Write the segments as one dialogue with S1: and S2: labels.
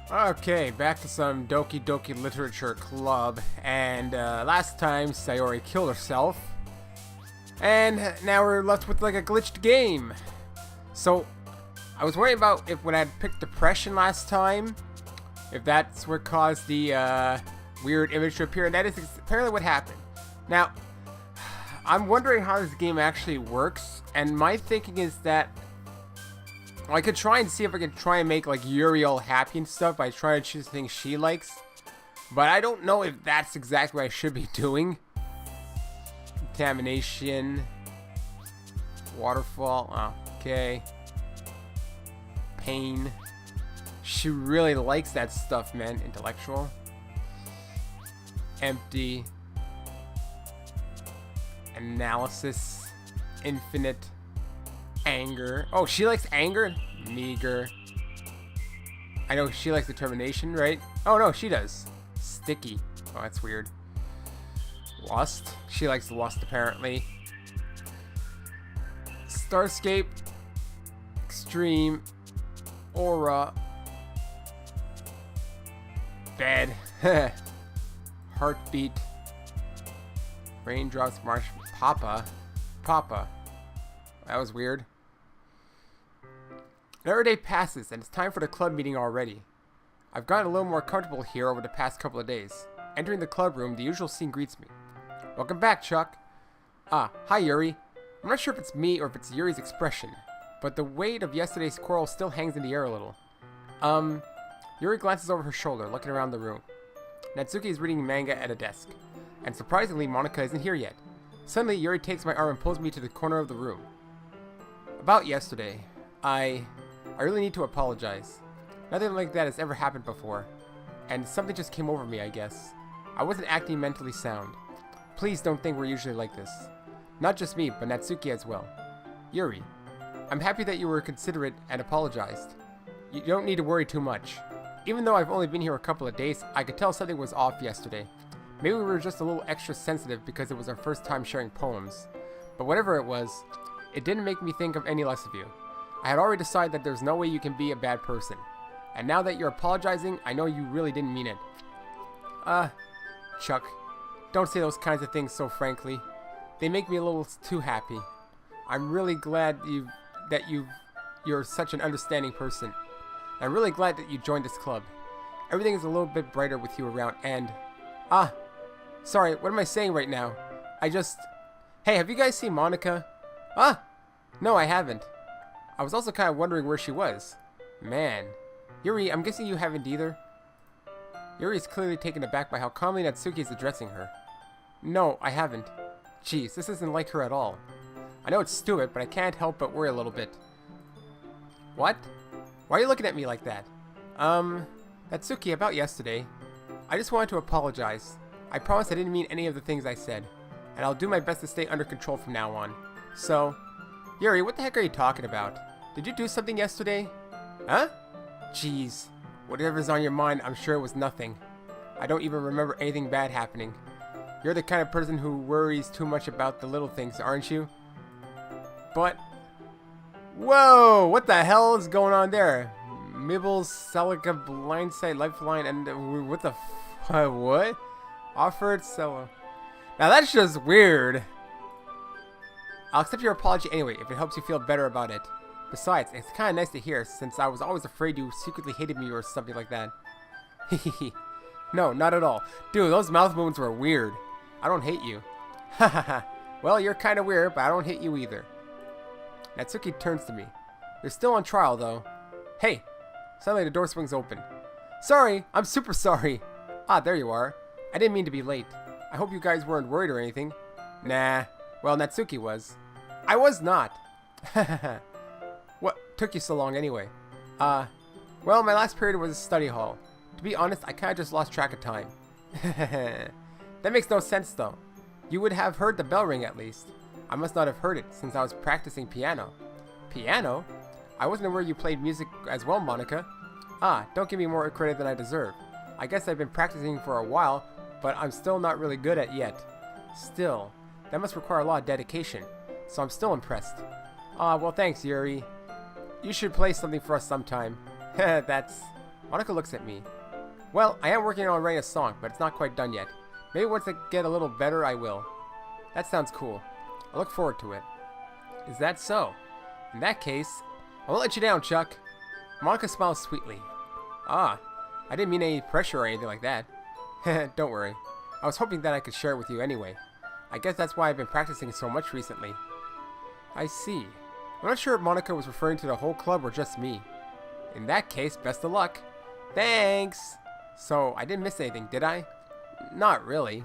S1: Okay, back to some Doki Doki Literature Club, and last time Sayori killed herself, and now we're left with like a glitched game. So, I was worried about if when I had picked depression last time, if that's what caused the weird image to appear, and that is apparently what happened. Now, I'm wondering how this game actually works, and my thinking is that I could try and see if I can try and make like Yuri all happy and stuff by trying to choose things she likes. But I don't know if that's exactly what I should be doing. Contamination. Waterfall. Oh, okay. Pain. She really likes that stuff, man. Intellectual. Empty. Analysis. Infinite. Anger. Oh, she likes anger? Meager. I know she likes determination, right? Oh, no, she does. Sticky. Oh, that's weird. Lust. She likes lust, apparently. Starscape. Extreme. Aura. Bed. Heartbeat. Raindrops. Marsh. Papa. Papa. That was weird. Another day passes, and it's time for the club meeting already. I've gotten a little more comfortable here over the past couple of days. Entering the club room, the usual scene greets me. Welcome back, Chuck. Ah, hi, Yuri. I'm not sure if it's me or if it's Yuri's expression, but the weight of yesterday's quarrel still hangs in the air a little. Yuri glances over her shoulder, looking around the room. Natsuki is reading manga at a desk, and surprisingly, Monika isn't here yet. Suddenly, Yuri takes my arm and pulls me to the corner of the room. About yesterday, I really need to apologize. Nothing like that has ever happened before, and something just came over me, I guess. I wasn't acting mentally sound. Please don't think we're usually like this. Not just me, but Natsuki as well. Yuri, I'm happy that you were considerate and apologized. You don't need to worry too much. Even though I've only been here a couple of days, I could tell something was off yesterday. Maybe we were just a little extra sensitive because it was our first time sharing poems. But whatever it was, it didn't make me think of any less of you. I had already decided that there's no way you can be a bad person. And now that you're apologizing, I know you really didn't mean it. Chuck, don't say those kinds of things so frankly. They make me a little too happy. I'm really glad you're such an understanding person. I'm really glad that you joined this club. Everything is a little bit brighter with you around and... Sorry, what am I saying right now? Hey, have you guys seen Monika? No, I haven't. I was also kind of wondering where she was. Man. Yuri, I'm guessing you haven't either? Yuri is clearly taken aback by how calmly Natsuki is addressing her. No, I haven't. Jeez, this isn't like her at all. I know it's stupid, but I can't help but worry a little bit. What? Why are you looking at me like that? Natsuki, about yesterday. I just wanted to apologize. I promise I didn't mean any of the things I said. And I'll do my best to stay under control from now on. So, Yuri, what the heck are you talking about? Did you do something yesterday? Huh? Jeez. Whatever's on your mind, I'm sure it was nothing. I don't even remember anything bad happening. You're the kind of person who worries too much about the little things, aren't you? But... Whoa! What the hell is going on there? Mibbles, Celica, Blindside, Lifeline, and... what the what? Offered, Cella. Now that's just weird. I'll accept your apology anyway, if it helps you feel better about it. Besides, it's kind of nice to hear, since I was always afraid you secretly hated me or something like that. Hehehe. No, not at all. Dude, those mouth movements were weird. I don't hate you. Hahaha. Well, you're kind of weird, but I don't hate you either. Natsuki turns to me. You're still on trial, though. Hey! Suddenly the door swings open. Sorry! I'm super sorry! Ah, there you are. I didn't mean to be late. I hope you guys weren't worried or anything. Nah. Well, Natsuki was. I was not. What took you so long anyway? Well, my last period was study hall. To be honest, I kinda just lost track of time. That makes no sense though. You would have heard the bell ring at least. I must not have heard it since I was practicing piano. Piano? I wasn't aware you played music as well, Monika. Don't give me more credit than I deserve. I guess I've been practicing for a while, but I'm still not really good at it yet. Still, that must require a lot of dedication, so I'm still impressed. Well thanks, Yuri. You should play something for us sometime. Monika looks at me. Well, I am working on writing a song, but it's not quite done yet. Maybe once I get a little better, I will. That sounds cool. I look forward to it. Is that so? In that case, I won't let you down, Chuck. Monika smiles sweetly. Ah, I didn't mean any pressure or anything like that. Don't worry. I was hoping that I could share it with you anyway. I guess that's why I've been practicing so much recently. I see. I'm not sure if Monika was referring to the whole club or just me. In that case, best of luck. Thanks! So, I didn't miss anything, did I? Not really.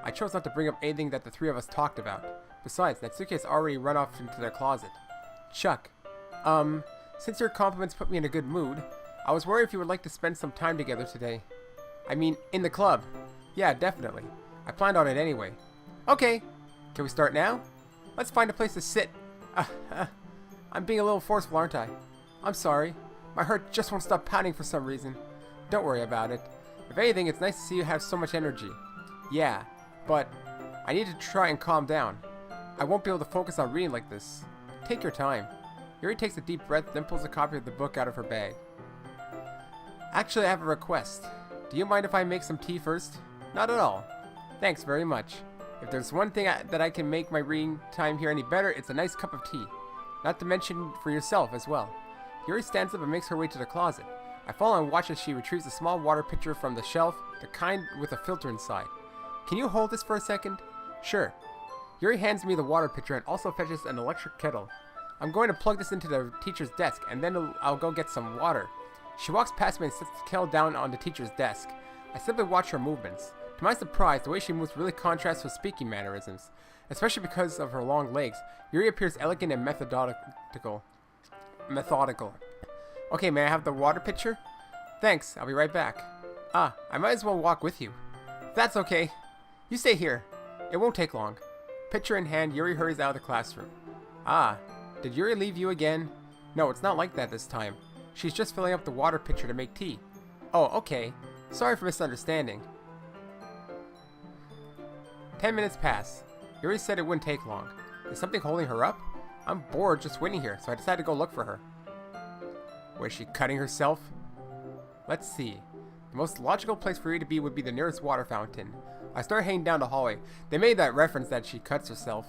S1: I chose not to bring up anything that the three of us talked about. Besides, Natsuki has already run off into their closet. Chuck, since your compliments put me in a good mood, I was worried if you would like to spend some time together today. I mean, in the club. Yeah, definitely. I planned on it anyway. Okay, can we start now? Let's find a place to sit. I'm being a little forceful, aren't I? I'm sorry. My heart just won't stop pounding for some reason. Don't worry about it. If anything, it's nice to see you have so much energy. Yeah, but I need to try and calm down. I won't be able to focus on reading like this. Take your time. Yuri takes a deep breath, then pulls a copy of the book out of her bag. Actually, I have a request. Do you mind if I make some tea first? Not at all. Thanks very much. If there's one thing that I can make my reading time here any better, it's a nice cup of tea. Not to mention for yourself as well. Yuri stands up and makes her way to the closet. I follow and watch as she retrieves a small water pitcher from the shelf, the kind with a filter inside. Can you hold this for a second? Sure. Yuri hands me the water pitcher and also fetches an electric kettle. I'm going to plug this into the teacher's desk, and then I'll go get some water. She walks past me and sets the kettle down on the teacher's desk. I simply watch her movements. To my surprise, the way she moves really contrasts with speaking mannerisms. Especially because of her long legs, Yuri appears elegant and methodical. Okay, may I have the water pitcher? Thanks, I'll be right back. Ah, I might as well walk with you. That's okay. You stay here. It won't take long. Pitcher in hand, Yuri hurries out of the classroom. Ah, did Yuri leave you again? No, it's not like that this time. She's just filling up the water pitcher to make tea. Oh, okay. Sorry for misunderstanding. 10 minutes pass. Yuri said it wouldn't take long. Is something holding her up? I'm bored just waiting here, so I decided to go look for her. Was she cutting herself? Let's see. The most logical place for you to be would be the nearest water fountain. I start heading down the hallway. They made that reference that she cuts herself.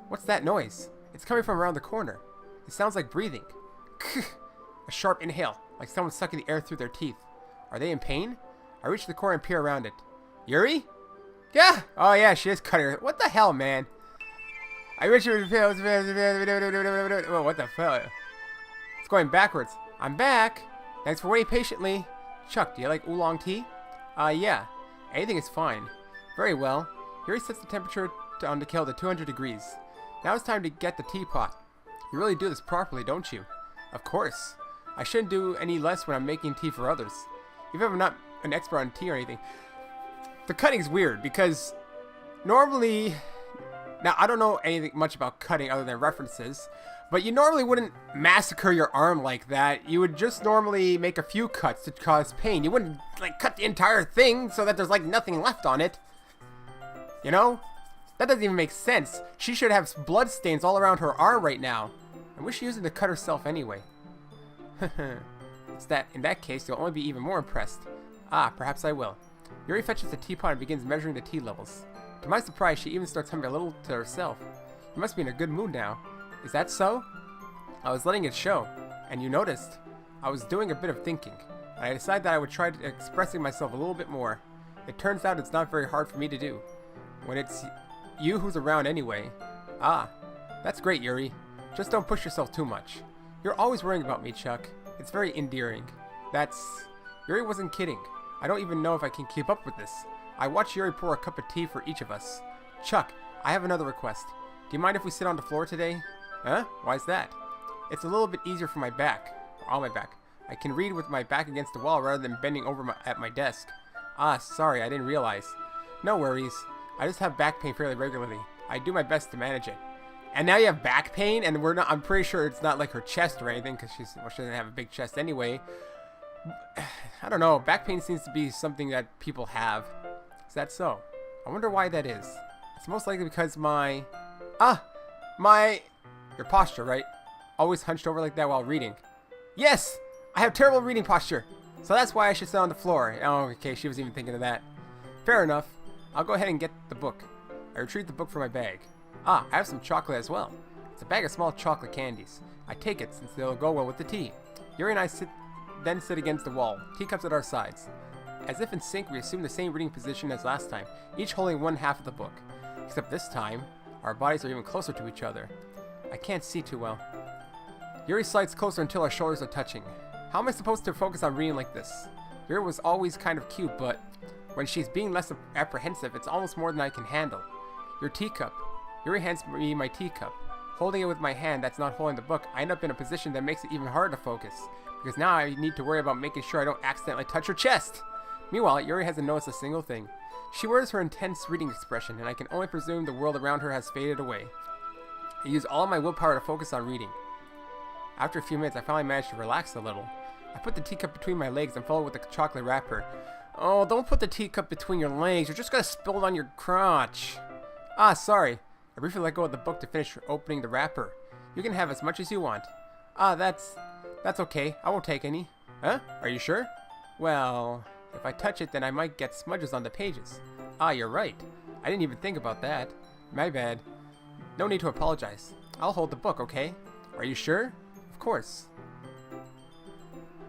S1: What's that noise? It's coming from around the corner. It sounds like breathing. A sharp inhale, like someone sucking the air through their teeth. Are they in pain? I reach the corner and peer around it. Yuri? Yeah! Oh yeah, she is cutting her. What the hell, man? I wish you would feel. What the fuck? It's going backwards. I'm back. Thanks for waiting patiently. Chuck, do you like oolong tea? Yeah. Anything is fine. Very well. Yuri sets the temperature on the kettle to 200 degrees. Now it's time to get the teapot. You really do this properly, don't you? Of course. I shouldn't do any less when I'm making tea for others. Even if I'm not an expert on tea or anything. The cutting's weird because normally... Now, I don't know anything much about cutting other than references, but you normally wouldn't massacre your arm like that. You would just normally make a few cuts to cause pain. You wouldn't, like, cut the entire thing so that there's, like, nothing left on it. You know? That doesn't even make sense. She should have blood stains all around her arm right now. I wish she used it to cut herself anyway. In that case, you'll only be even more impressed. Ah, perhaps I will. Yuri fetches the teapot and begins measuring the tea levels. To my surprise, she even starts humming a little to herself. You must be in a good mood now. Is that so? I was letting it show, and you noticed. I was doing a bit of thinking, and I decided that I would try expressing myself a little bit more. It turns out it's not very hard for me to do, when it's you who's around anyway. Ah, that's great, Yuri. Just don't push yourself too much. You're always worrying about me, Chuck. It's very endearing. Yuri wasn't kidding. I don't even know if I can keep up with this. I watched Yuri pour a cup of tea for each of us. Chuck, I have another request. Do you mind if we sit on the floor today? Huh? Why's that? It's a little bit easier for my back. Or on my back. I can read with my back against the wall rather than bending over at my desk. Ah, sorry, I didn't realize. No worries. I just have back pain fairly regularly. I do my best to manage it. And now you have back pain, and I'm pretty sure it's not like her chest or anything, because she doesn't have a big chest anyway. I don't know. Back pain seems to be something that people have. Is that so? I wonder why that is. It's most likely because your posture, right? Always hunched over like that while reading. Yes! I have terrible reading posture, so that's why I should sit on the floor. Oh, okay, she was even thinking of that. Fair enough. I'll go ahead and get the book. I retrieve the book from my bag. Ah, I have some chocolate as well. It's a bag of small chocolate candies. I take it since they'll go well with the tea. Yuri and I then sit against the wall, teacups at our sides. As if in sync, we assume the same reading position as last time, each holding one half of the book. Except this time, our bodies are even closer to each other. I can't see too well. Yuri slides closer until our shoulders are touching. How am I supposed to focus on reading like this? Yuri was always kind of cute, but when she's being less apprehensive, it's almost more than I can handle. Your teacup. Yuri hands me my teacup. Holding it with my hand that's not holding the book, I end up in a position that makes it even harder to focus. Because now I need to worry about making sure I don't accidentally touch her chest. Meanwhile, Yuri hasn't noticed a single thing. She wears her intense reading expression, and I can only presume the world around her has faded away. I use all of my willpower to focus on reading. After a few minutes, I finally managed to relax a little. I put the teacup between my legs and followed with the chocolate wrapper. Oh, don't put the teacup between your legs. You're just gonna spill it on your crotch. Ah, sorry. I briefly let go of the book to finish opening the wrapper. You can have as much as you want. Ah, that's okay. I won't take any. Huh? Are you sure? Well, if I touch it, then I might get smudges on the pages. Ah, you're right. I didn't even think about that. My bad. No need to apologize. I'll hold the book, okay? Are you sure? Of course.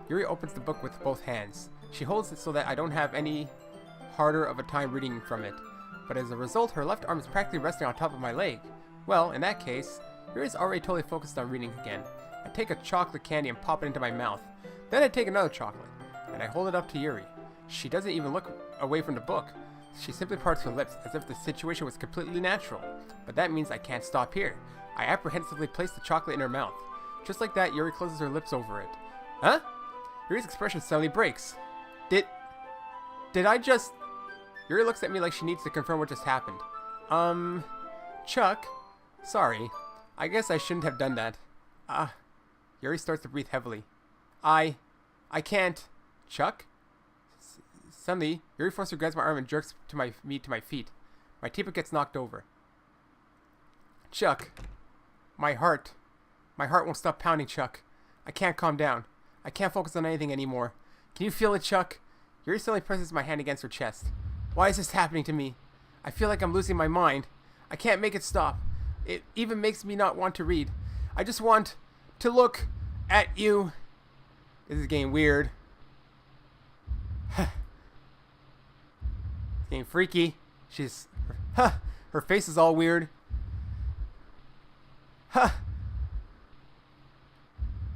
S1: Yuri opens the book with both hands. She holds it so that I don't have any harder of a time reading from it. But as a result, her left arm is practically resting on top of my leg. Well, in that case, Yuri's already totally focused on reading again. I take a chocolate candy and pop it into my mouth. Then I take another chocolate, and I hold it up to Yuri. She doesn't even look away from the book. She simply parts her lips as if the situation was completely natural. But that means I can't stop here. I apprehensively place the chocolate in her mouth. Just like that, Yuri closes her lips over it. Huh? Yuri's expression suddenly breaks. Did I just... Yuri looks at me like she needs to confirm what just happened. Chuck? Sorry. I guess I shouldn't have done that. Yuri starts to breathe heavily. I can't. Chuck? Suddenly, Yuri forcibly grabs my arm and jerks me to my feet. My teapot gets knocked over. Chuck. My heart won't stop pounding, Chuck. I can't calm down. I can't focus on anything anymore. Can you feel it, Chuck? Yuri suddenly presses my hand against her chest. Why is this happening to me? I feel like I'm losing my mind. I can't make it stop. It even makes me not want to read. I just want to look at you. This is getting weird. It's getting freaky. Her face is all weird.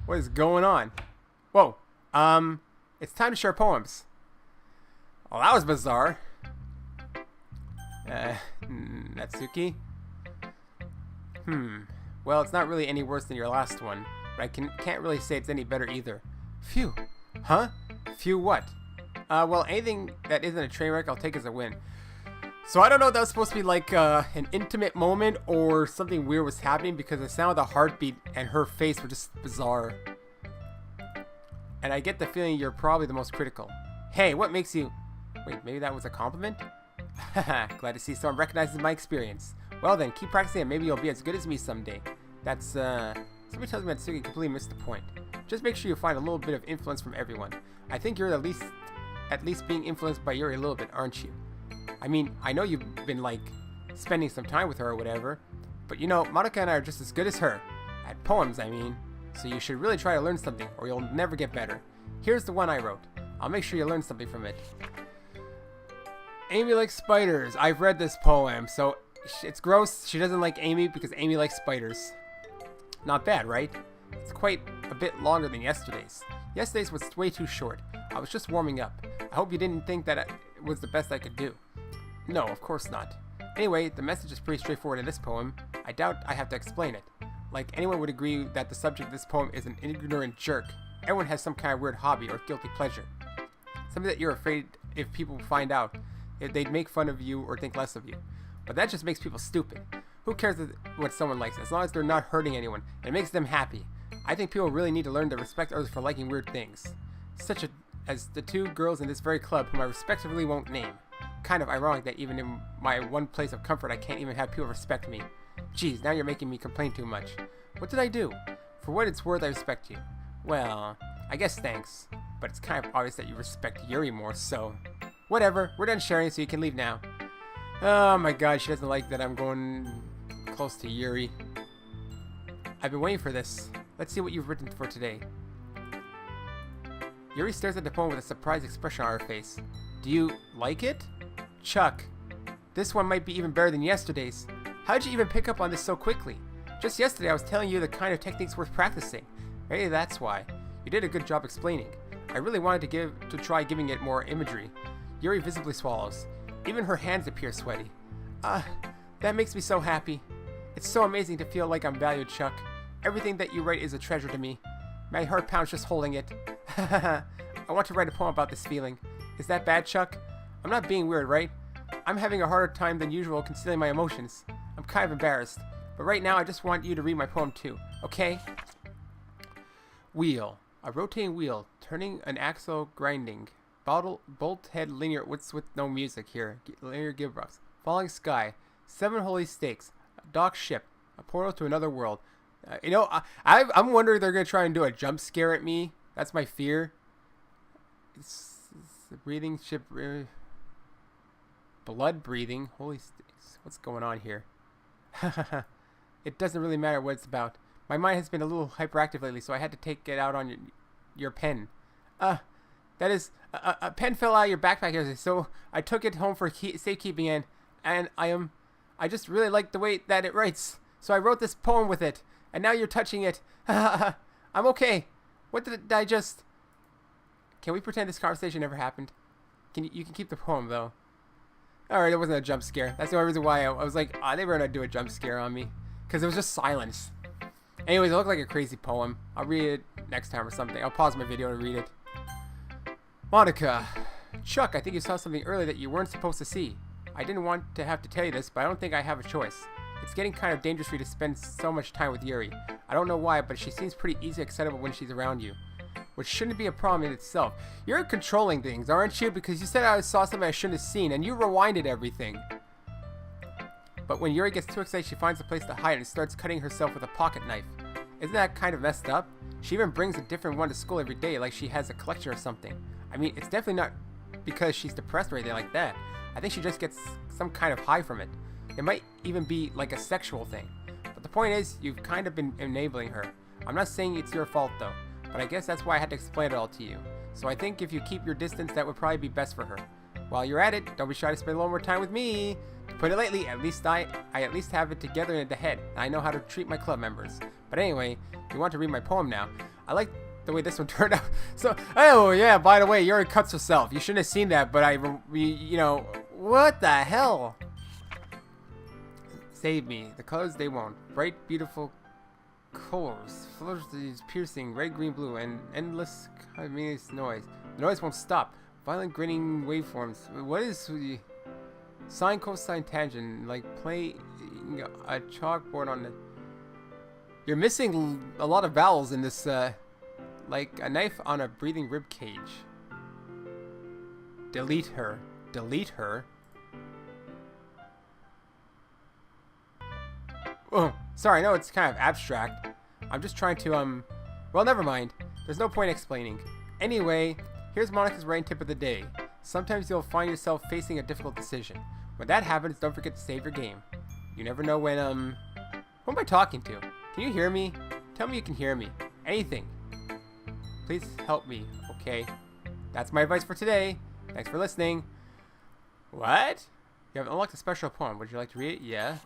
S1: What is going on? Whoa. It's time to share poems. Well, that was bizarre. Natsuki? Well, it's not really any worse than your last one, but I can't really say it's any better either. Phew. Huh? Phew what? Well, anything that isn't a train wreck, I'll take as a win. So I don't know if that was supposed to be like an intimate moment or something weird was happening, because the sound of the heartbeat and her face were just bizarre. And I get the feeling you're probably the most critical. Hey, what makes you... Wait, maybe that was a compliment? Haha, glad to see someone recognizes my experience. Well then, keep practicing and maybe you'll be as good as me someday. That's, somebody tells me Natsuki completely missed the point. Just make sure you find a little bit of influence from everyone. I think you're at least being influenced by Yuri a little bit, aren't you? I mean, I know you've been, like, spending some time with her or whatever, but you know, Monika and I are just as good as her. At poems, I mean. So you should really try to learn something, or you'll never get better. Here's the one I wrote. I'll make sure you learn something from it. Amy likes spiders. I've read this poem, so it's gross. She doesn't like Amy because Amy likes spiders. Not bad, right? It's quite a bit longer than yesterday's. Yesterday's was way too short. I was just warming up. I hope you didn't think that it was the best I could do. No, of course not. Anyway, the message is pretty straightforward in this poem. I doubt I have to explain it. Like, anyone would agree that the subject of this poem is an ignorant jerk. Everyone has some kind of weird hobby or guilty pleasure. Something that you're afraid if people find out, if they'd make fun of you or think less of you. But that just makes people stupid. Who cares what someone likes, as long as they're not hurting anyone and it makes them happy? I think people really need to learn to respect others for liking weird things. Such as the two girls in this very club whom I respectively won't name. Kind of ironic that even in my one place of comfort I can't even have people respect me. Geez, now you're making me complain too much. What did I do? For what it's worth, I respect you. Well, I guess thanks. But it's kind of obvious that you respect Yuri more, so... Whatever, we're done sharing, so you can leave now. Oh my god, she doesn't like that I'm going close to Yuri. I've been waiting for this. Let's see what you've written for today. Yuri stares at the poem with a surprised expression on her face. Do you like it? Chuck, this one might be even better than yesterday's. How did you even pick up on this so quickly? Just yesterday I was telling you the kind of techniques worth practicing. Maybe that's why. You did a good job explaining. I really wanted to try giving it more imagery. Yuri visibly swallows. Even her hands appear sweaty. That makes me so happy. It's so amazing to feel like I'm valued, Chuck. Everything that you write is a treasure to me. My heart pounds just holding it. I want to write a poem about this feeling. Is that bad, Chuck? I'm not being weird, right? I'm having a harder time than usual concealing my emotions. I'm kind of embarrassed. But right now I just want you to read my poem too, okay? Wheel. A rotating wheel, turning an axle grinding. Bolt head linear with no music here. Linear gearbox. Falling sky. 7 holy stakes. A dock ship. A portal to another world. I'm wondering if they're going to try and do a jump scare at me. That's my fear. It's a breathing ship. Blood breathing. Holy stakes. What's going on here? It doesn't really matter what it's about. My mind has been a little hyperactive lately, so I had to take it out on your pen. That is, a pen fell out of your backpack yesterday, so I took it home for safekeeping, and I just really like the way that it writes. So I wrote this poem with it, and now you're touching it. I'm okay. What did I just... Can we pretend this conversation never happened? You can keep the poem, though. Alright, it wasn't a jump scare. That's the only reason why I was like, they were going to do a jump scare on me. Because it was just silence. Anyways, it looked like a crazy poem. I'll read it next time or something. I'll pause my video to read it. Monika. Chuck, I think you saw something earlier that you weren't supposed to see. I didn't want to have to tell you this, but I don't think I have a choice. It's getting kind of dangerous for you to spend so much time with Yuri. I don't know why, but she seems pretty easy excitable when she's around you. Which shouldn't be a problem in itself. You're controlling things, aren't you? Because you said I saw something I shouldn't have seen, and you rewinded everything. But when Yuri gets too excited, she finds a place to hide and starts cutting herself with a pocket knife. Isn't that kind of messed up? She even brings a different one to school every day, like she has a collection or something. I mean, it's definitely not because she's depressed or anything like that. I think she just gets some kind of high from it. It might even be like a sexual thing. But the point is, you've kind of been enabling her. I'm not saying it's your fault though, but I guess that's why I had to explain it all to you. So I think if you keep your distance, that would probably be best for her. While you're at it, don't be shy to spend a little more time with me. To put it lightly, at least I at least have it together in the head, and I know how to treat my club members. But anyway, if you want to read my poem now, I like the way this one turned out. So, oh yeah, by the way, Yuri cuts herself. You shouldn't have seen that, but what the hell? Save me. The colors they won't. Bright, beautiful colors. Flowers these piercing red, green, blue, and endless continuous noise. The noise won't stop. Violent grinning waveforms. What is the sine, cosine, tangent? Like playing a chalkboard on the... You're missing a lot of vowels in this, like a knife on a breathing rib cage. Delete her. Delete her? Oh, sorry, I know it's kind of abstract. I'm just trying to, well, never mind. There's no point explaining. Anyway, here's Monika's writing tip of the day. Sometimes you'll find yourself facing a difficult decision. When that happens, don't forget to save your game. You never know when, who am I talking to? Can you hear me? Tell me you can hear me. Anything. Please help me, okay? That's my advice for today. Thanks for listening. What? You have unlocked a special poem. Would you like to read it? Yeah.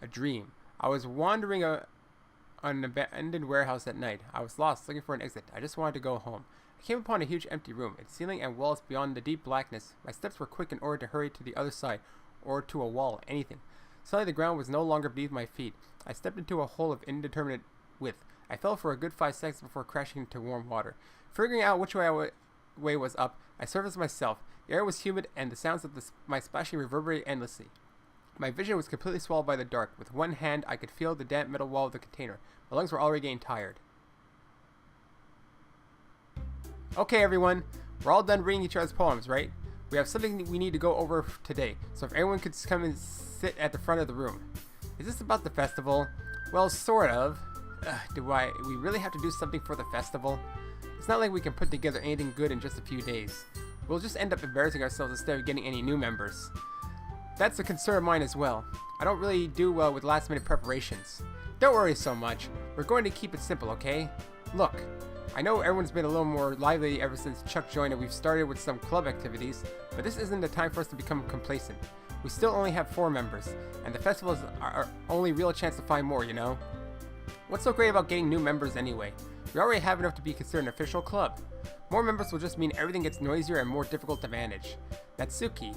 S1: A dream. I was wandering an abandoned warehouse at night. I was lost, looking for an exit. I just wanted to go home. I came upon a huge empty room, its ceiling and walls beyond the deep blackness. My steps were quick in order to hurry to the other side, or to a wall, anything. Suddenly the ground was no longer beneath my feet. I stepped into a hole of indeterminate width. I fell for a good 5 seconds before crashing into warm water. Figuring out which way was up, I surfaced myself. The air was humid, and the sounds of my splashing reverberated endlessly. My vision was completely swallowed by the dark. With one hand, I could feel the damp metal wall of the container. My lungs were already getting tired. Okay, everyone. We're all done reading each other's poems, right? We have something we need to go over today, so if everyone could come and sit at the front of the room. Is this about the festival? Well, sort of. we really have to do something for the festival? It's not like we can put together anything good in just a few days. We'll just end up embarrassing ourselves instead of getting any new members. That's a concern of mine as well. I don't really do well with last minute preparations. Don't worry so much. We're going to keep it simple, okay? Look, I know everyone's been a little more lively ever since Chuck joined and we've started with some club activities, but this isn't the time for us to become complacent. We still only have 4 members, and the festival is our only real chance to find more, you know? What's so great about getting new members anyway? We already have enough to be considered an official club. More members will just mean everything gets noisier and more difficult to manage. Natsuki,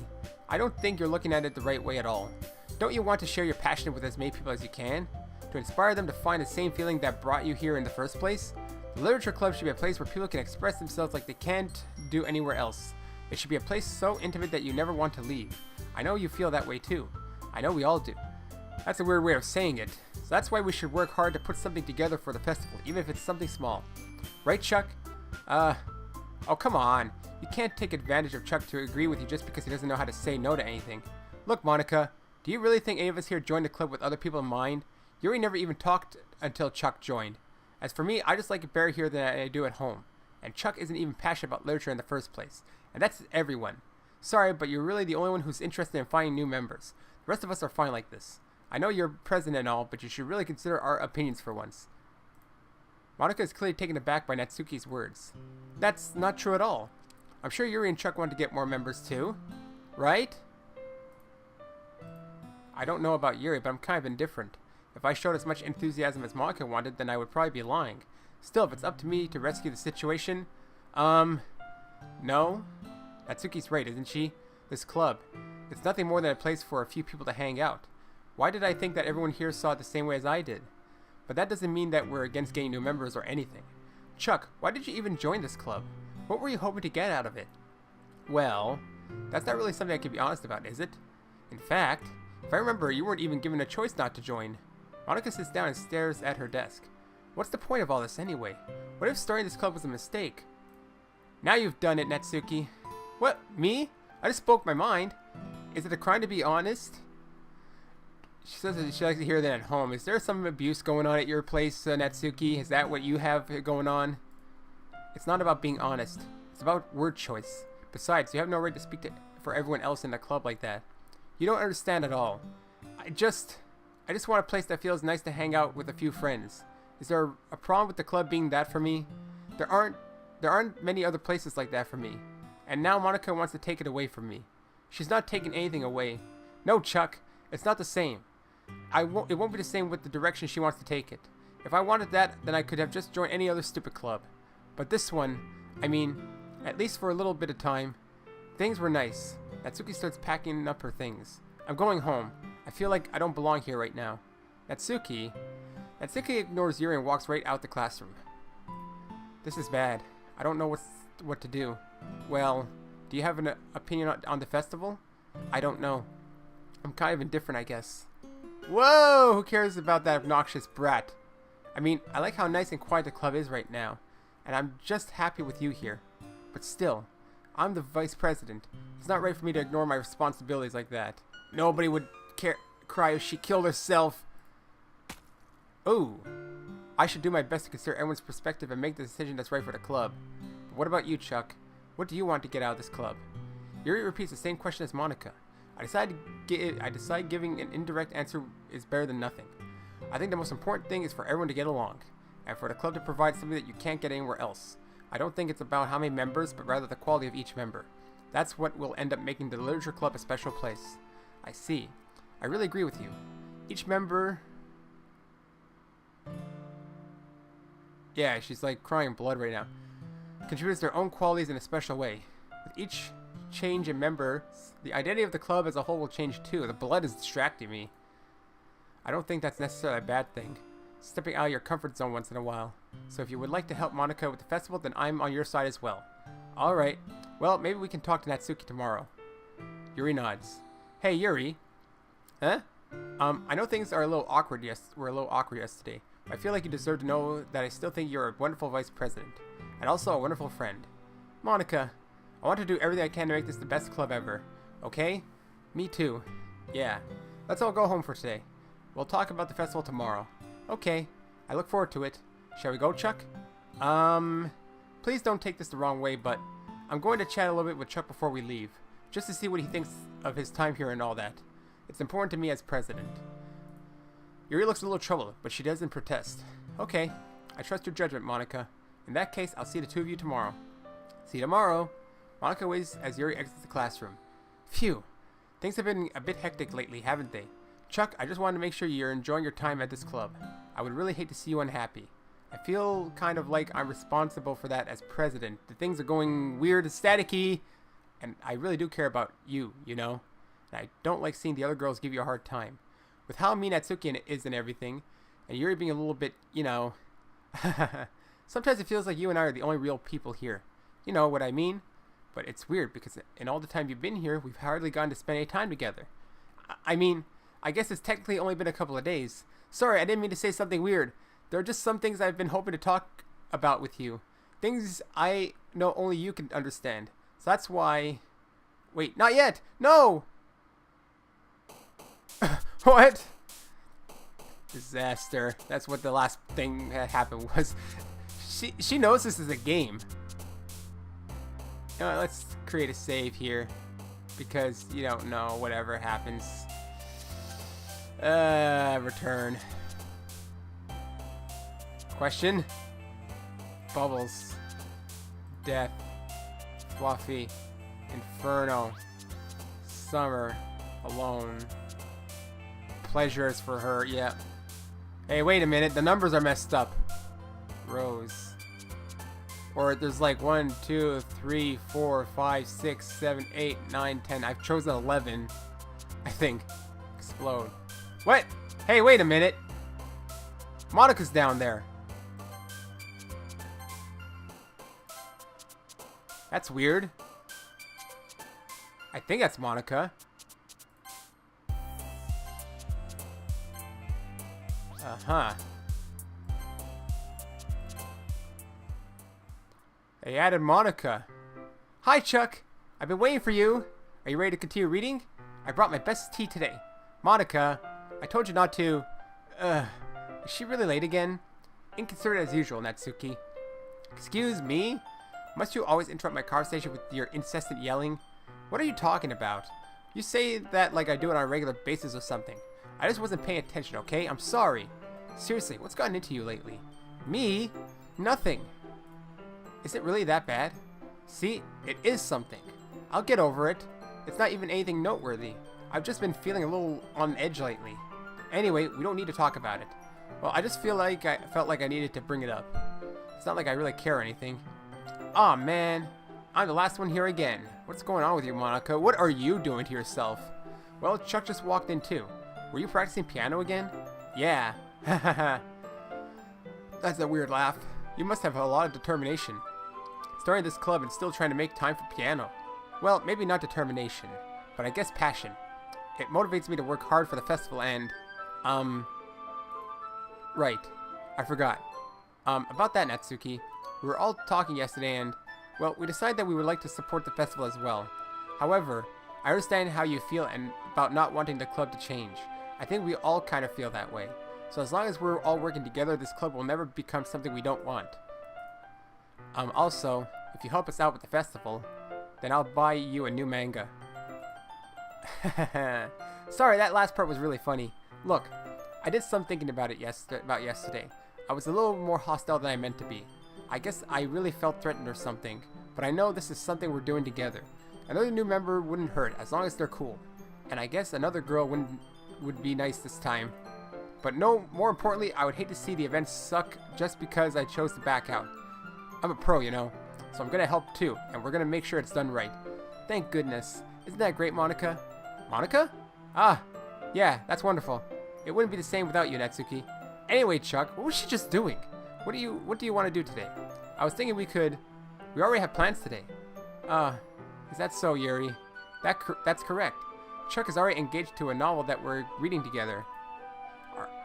S1: I don't think you're looking at it the right way at all. Don't you want to share your passion with as many people as you can? To inspire them to find the same feeling that brought you here in the first place? The Literature Club should be a place where people can express themselves like they can't do anywhere else. It should be a place so intimate that you never want to leave. I know you feel that way too. I know we all do. That's a weird way of saying it. So that's why we should work hard to put something together for the festival, even if it's something small. Right, Chuck? Oh, come on. You can't take advantage of Chuck to agree with you just because he doesn't know how to say no to anything. Look, Monika, do you really think any of us here joined the club with other people in mind? Yuri never even talked until Chuck joined. As for me, I just like it better here than I do at home. And Chuck isn't even passionate about literature in the first place. And that's everyone. Sorry, but you're really the only one who's interested in finding new members. The rest of us are fine like this. I know you're president and all, but you should really consider our opinions for once. Monika is clearly taken aback by Natsuki's words. That's not true at all. I'm sure Yuri and Chuck want to get more members too. Right? I don't know about Yuri, but I'm kind of indifferent. If I showed as much enthusiasm as Monika wanted, then I would probably be lying. Still, if it's up to me to rescue the situation, no? Natsuki's right, isn't she? This club, it's nothing more than a place for a few people to hang out. Why did I think that everyone here saw it the same way as I did? But that doesn't mean that we're against getting new members or anything. Chuck, why did you even join this club? What were you hoping to get out of it? Well, that's not really something I can be honest about, is it? In fact, if I remember, you weren't even given a choice not to join. Monika sits down and stares at her desk. What's the point of all this anyway? What if starting this club was a mistake? Now you've done it, Natsuki. What, me? I just spoke my mind. Is it a crime to be honest? She says that she likes to hear that at home. Is there some abuse going on at your place, Natsuki? Is that what you have going on? It's not about being honest. It's about word choice. Besides, you have no right to speak for everyone else in the club like that. You don't understand at all. I just want a place that feels nice to hang out with a few friends. Is there a problem with the club being that for me? There aren't many other places like that for me. And now Monika wants to take it away from me. She's not taking anything away. No, Chuck, it's not the same. It won't be the same with the direction she wants to take it. If I wanted that, then I could have just joined any other stupid club. But this one, I mean, at least for a little bit of time, things were nice. Natsuki starts packing up her things. I'm going home. I feel like I don't belong here right now. Natsuki ignores Yuri and walks right out the classroom. This is bad. I don't know what to do. Well, do you have an opinion on the festival? I don't know. I'm kind of indifferent, I guess. Whoa! Who cares about that obnoxious brat? I mean, I like how nice and quiet the club is right now, and I'm just happy with you here. But still, I'm the vice president. It's not right for me to ignore my responsibilities like that. Nobody would cry if she killed herself. Ooh. I should do my best to consider everyone's perspective and make the decision that's right for the club. But what about you, Chuck? What do you want to get out of this club? Yuri repeats the same question as Monika. I decide giving an indirect answer is better than nothing. I think the most important thing is for everyone to get along, and for the club to provide something that you can't get anywhere else. I don't think it's about how many members, but rather the quality of each member. That's what will end up making the Literature Club a special place. I see. I really agree with you. Each member... Yeah, she's like crying blood right now. Contributes their own qualities in a special way. With each change in members, the identity of the club as a whole will change too. The blood is distracting me. I don't think that's necessarily a bad thing. Stepping out of your comfort zone once in a while. So if you would like to help Monika with the festival, then I'm on your side as well. Alright. Well, maybe we can talk to Natsuki tomorrow. Yuri nods. Hey, Yuri. Huh? I know things are a little awkward yesterday. But I feel like you deserve to know that I still think you're a wonderful vice president. And also a wonderful friend. Monika, I want to do everything I can to make this the best club ever. Okay? Me too. Yeah. Let's all go home for today. We'll talk about the festival tomorrow. Okay. I look forward to it. Shall we go, Chuck? Please don't take this the wrong way, but I'm going to chat a little bit with Chuck before we leave, just to see what he thinks of his time here and all that. It's important to me as president. Yuri looks a little troubled, but she doesn't protest. Okay, I trust your judgment, Monika. In that case, I'll see the two of you tomorrow. See you tomorrow. Monika waits as Yuri exits the classroom. Phew. Things have been a bit hectic lately, haven't they? Chuck, I just wanted to make sure you're enjoying your time at this club. I would really hate to see you unhappy. I feel kind of like I'm responsible for that as president. The things are going weird and staticky, and I really do care about you, you know? And I don't like seeing the other girls give you a hard time. With how mean Natsuki is and everything, and Yuri being a little bit, you know... Sometimes it feels like you and I are the only real people here. You know what I mean? But it's weird because in all the time you've been here, we've hardly gotten to spend any time together. I mean, I guess it's technically only been a couple of days. Sorry, I didn't mean to say something weird. There are just some things I've been hoping to talk about with you. Things I know only you can understand. So that's why... Wait, not yet! No! What? Disaster. That's what the last thing that happened was. She knows this is a game. You know, let's create a save here. Because you don't know whatever happens. Return. Question? Bubbles. Death. Fluffy. Inferno. Summer. Alone. Pleasures for her, yeah. Hey, wait a minute, the numbers are messed up. Rose. Or there's like 1, 2, 3, 4, 5, 6, 7, 8, 9, 10. I've chosen 11. I think. Explode. What? Hey, wait a minute. Monika's down there. That's weird. I think that's Monika. Uh-huh. They added Monika. Hi, Chuck. I've been waiting for you. Are you ready to continue reading? I brought my best tea today. Monika, I told you not to... Is she really late again? Inconsiderate as usual, Natsuki. Excuse me? Must you always interrupt my conversation with your incessant yelling? What are you talking about? You say that like I do it on a regular basis or something. I just wasn't paying attention, okay? I'm sorry. Seriously, what's gotten into you lately? Me? Nothing. Is it really that bad? See, it is something. I'll get over it. It's not even anything noteworthy. I've just been feeling a little on edge lately. Anyway, we don't need to talk about it. Well, I just felt like I needed to bring it up. It's not like I really care or anything. Aw, man. I'm the last one here again. What's going on with you, Monika? What are you doing to yourself? Well, Chuck just walked in too. Were you practicing piano again? Yeah. That's a weird laugh. You must have a lot of determination. Starting this club and still trying to make time for piano. Well, maybe not determination, but I guess passion. It motivates me to work hard for the festival and... Right. I forgot. About that, Natsuki. We were all talking yesterday and... Well, we decided that we would like to support the festival as well. However, I understand how you feel and about not wanting the club to change. I think we all kind of feel that way. So as long as we're all working together, this club will never become something we don't want. Also, if you help us out with the festival, then I'll buy you a new manga. Sorry, that last part was really funny. Look, I did some thinking about it yesterday. I was a little more hostile than I meant to be. I guess I really felt threatened or something, but I know this is something we're doing together. Another new member wouldn't hurt as long as they're cool. And I guess another girl would be nice this time. But no, more importantly, I would hate to see the event suck just because I chose to back out. I'm a pro, you know, so I'm gonna help too, and we're gonna make sure it's done right. Thank goodness. Isn't that great, Monika? Monika? Ah, yeah, that's wonderful. It wouldn't be the same without you, Natsuki. Anyway, Chuck, what was she just doing? What do you want to do today? I was thinking we already have plans today. Is that so, Yuri? That's correct. Chuck is already engaged to a novel that we're reading together.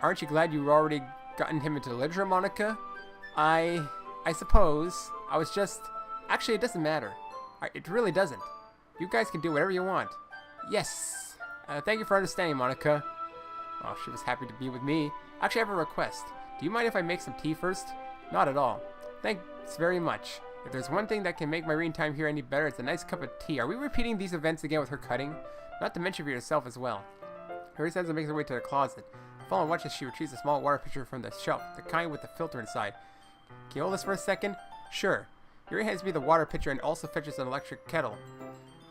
S1: Aren't you glad you've already gotten him into literature, Monika? I suppose. I was just... Actually, it doesn't matter. It really doesn't. You guys can do whatever you want. Yes. Thank you for understanding, Monika. Oh, she was happy to be with me. Actually, I have a request. Do you mind if I make some tea first? Not at all. Thanks very much. If there's one thing that can make my reading time here any better, it's a nice cup of tea. Are we repeating these events again with her cutting? Not to mention for yourself as well. Yuri says and makes her way to the closet. I follow and watch as she retrieves a small water pitcher from the shelf, the kind with the filter inside. Can you hold this for a second? Sure. Yuri hands me the water pitcher and also fetches an electric kettle.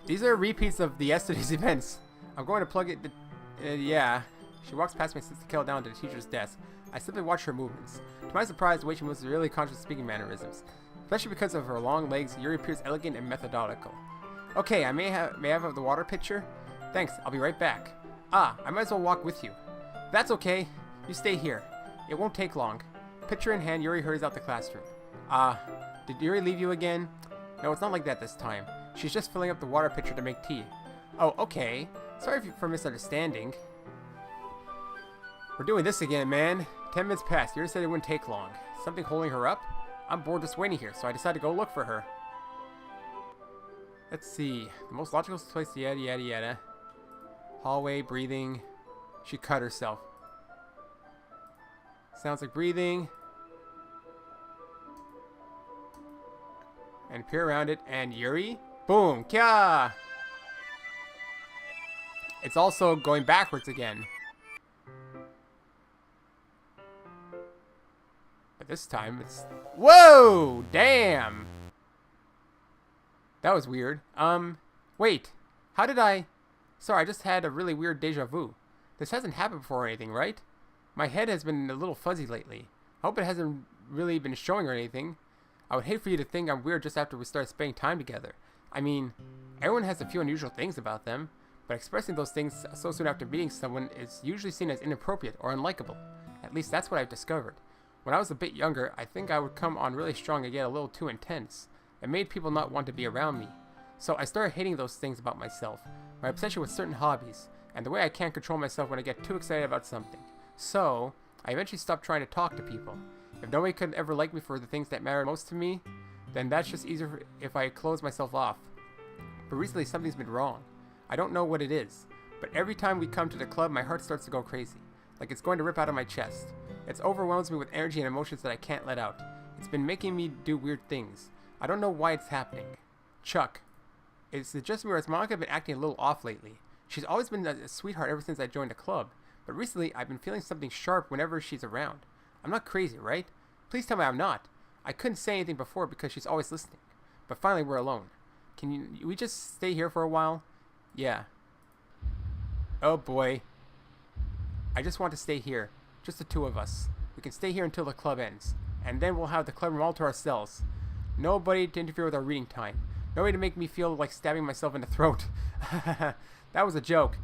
S1: These are repeats of the yesterday's events. I'm going to plug it. Yeah. She walks past me and sets the kettle down to the teacher's desk. I simply watch her movements. To my surprise, the way she moves is really conscious speaking mannerisms. Especially because of her long legs, Yuri appears elegant and methodical. Okay, may I have the water pitcher? Thanks, I'll be right back. Ah, I might as well walk with you. That's okay. You stay here. It won't take long. Pitcher in hand, Yuri hurries out the classroom. Did Yuri leave you again? No, it's not like that this time. She's just filling up the water pitcher to make tea. Oh, okay. Sorry for misunderstanding. We're doing this again, man. 10 minutes passed. Yuri said it wouldn't take long. Something holding her up? I'm bored just waiting here, so I decided to go look for her. Let's see. The most logical place, yada yada yada. Hallway, breathing. She cut herself. Sounds like breathing. And peer around it, and Yuri. Boom! Kya! It's also going backwards again. But this time it's... Whoa! Damn! That was weird. Wait. How did I... Sorry, I just had a really weird deja vu. This hasn't happened before or anything, right? My head has been a little fuzzy lately. I hope it hasn't really been showing or anything. I would hate for you to think I'm weird just after we start spending time together. I mean, everyone has a few unusual things about them, but expressing those things so soon after meeting someone is usually seen as inappropriate or unlikable. At least that's what I've discovered. When I was a bit younger, I think I would come on really strong and get a little too intense. It made people not want to be around me. So I started hating those things about myself, my obsession with certain hobbies, and the way I can't control myself when I get too excited about something. So, I eventually stopped trying to talk to people. If nobody could ever like me for the things that matter most to me, then that's just easier if I close myself off. But recently something's been wrong. I don't know what it is, but every time we come to the club, my heart starts to go crazy, like it's going to rip out of my chest. It overwhelms me with energy and emotions that I can't let out. It's been making me do weird things. I don't know why it's happening. Chuck. Is it just me or has Monika been acting a little off lately? She's always been a sweetheart ever since I joined the club, but recently I've been feeling something sharp whenever she's around. I'm not crazy, right? Please tell me I'm not. I couldn't say anything before because she's always listening. But finally we're alone. Can we just stay here for a while? Yeah. Oh boy. I just want to stay here. Just the two of us. We can stay here until the club ends. And then we'll have the club room all to ourselves. Nobody to interfere with our reading time. Nobody to make me feel like stabbing myself in the throat. That was a joke.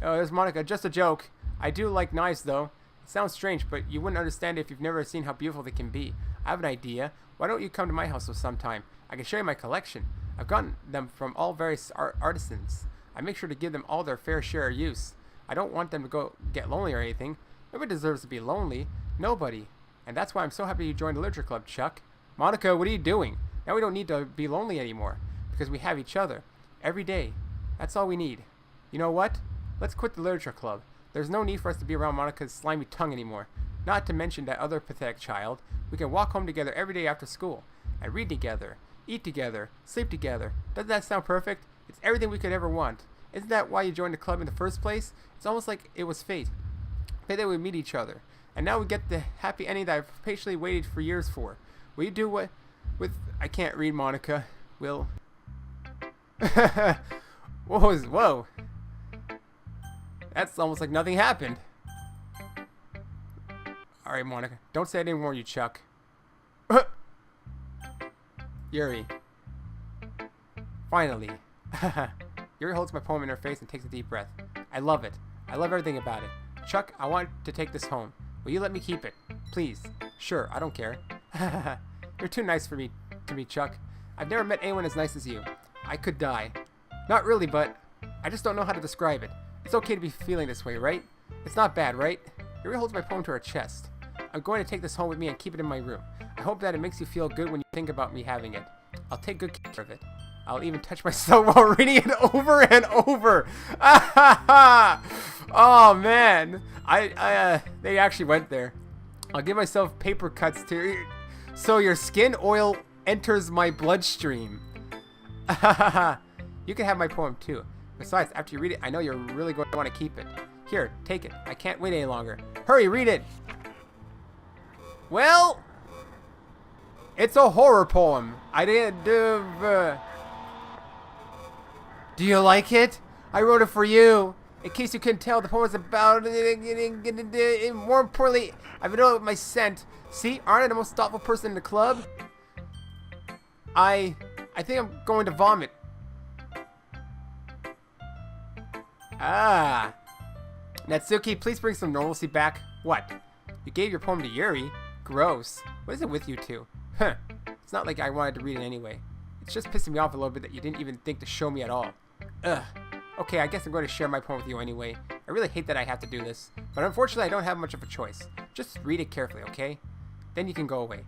S1: Oh, there's Monika. Just a joke. I do like knives though. It sounds strange, but you wouldn't understand it if you've never seen how beautiful they can be. I have an idea. Why don't you come to my house sometime? I can show you my collection. I've gotten them from all various artisans. I make sure to give them all their fair share of use. I don't want them to go get lonely or anything. Nobody deserves to be lonely. Nobody. And that's why I'm so happy you joined the literature club, Chuck. Monika, what are you doing? Now we don't need to be lonely anymore, because we have each other. Every day. That's all we need. You know what? Let's quit the literature club. There's no need for us to be around Monika's slimy tongue anymore. Not to mention that other pathetic child. We can walk home together every day after school. And read together. Eat together. Sleep together. Doesn't that sound perfect? It's everything we could ever want. Isn't that why you joined the club in the first place? It's almost like it was fate. Fate that we meet each other. And now we get the happy ending that I've patiently waited for years for. Will you do what with... I can't read, Monika. Will... Whoa. That's almost like nothing happened. Alright, Monika. Don't say I didn't warn you, Chuck. Yuri. Finally. Yuri holds my poem in her face and takes a deep breath. I love it. I love everything about it. Chuck, I want to take this home. Will you let me keep it? Please. Sure, I don't care. You're too nice to me, Chuck. I've never met anyone as nice as you. I could die. Not really, but I just don't know how to describe it. It's okay to be feeling this way, right? It's not bad, right? Yuri holds my poem to her chest. I'm going to take this home with me and keep it in my room. I hope that it makes you feel good when you think about me having it. I'll take good care of it. I'll even touch myself while reading it over and over. Oh man, they actually went there. I'll give myself paper cuts to so your skin oil enters my bloodstream. You can have my poem too. Besides, after you read it, I know you're really going to want to keep it. Here, take it. I can't wait any longer. Hurry, read it. Well, it's a horror poem. I didn't do. Do you like it? I wrote it for you. In case you couldn't tell, the poem is about. More importantly, I've been doing it with my scent. See, aren't I the most thoughtful person in the club? I think I'm going to vomit. Ah. Natsuki, please bring some normalcy back. What? You gave your poem to Yuri? Gross. What is it with you two? Huh. It's not like I wanted to read it anyway. It's just pissing me off a little bit that you didn't even think to show me at all. Ugh. Okay, I guess I'm going to share my poem with you anyway. I really hate that I have to do this, but unfortunately I don't have much of a choice. Just read it carefully, okay? Then you can go away.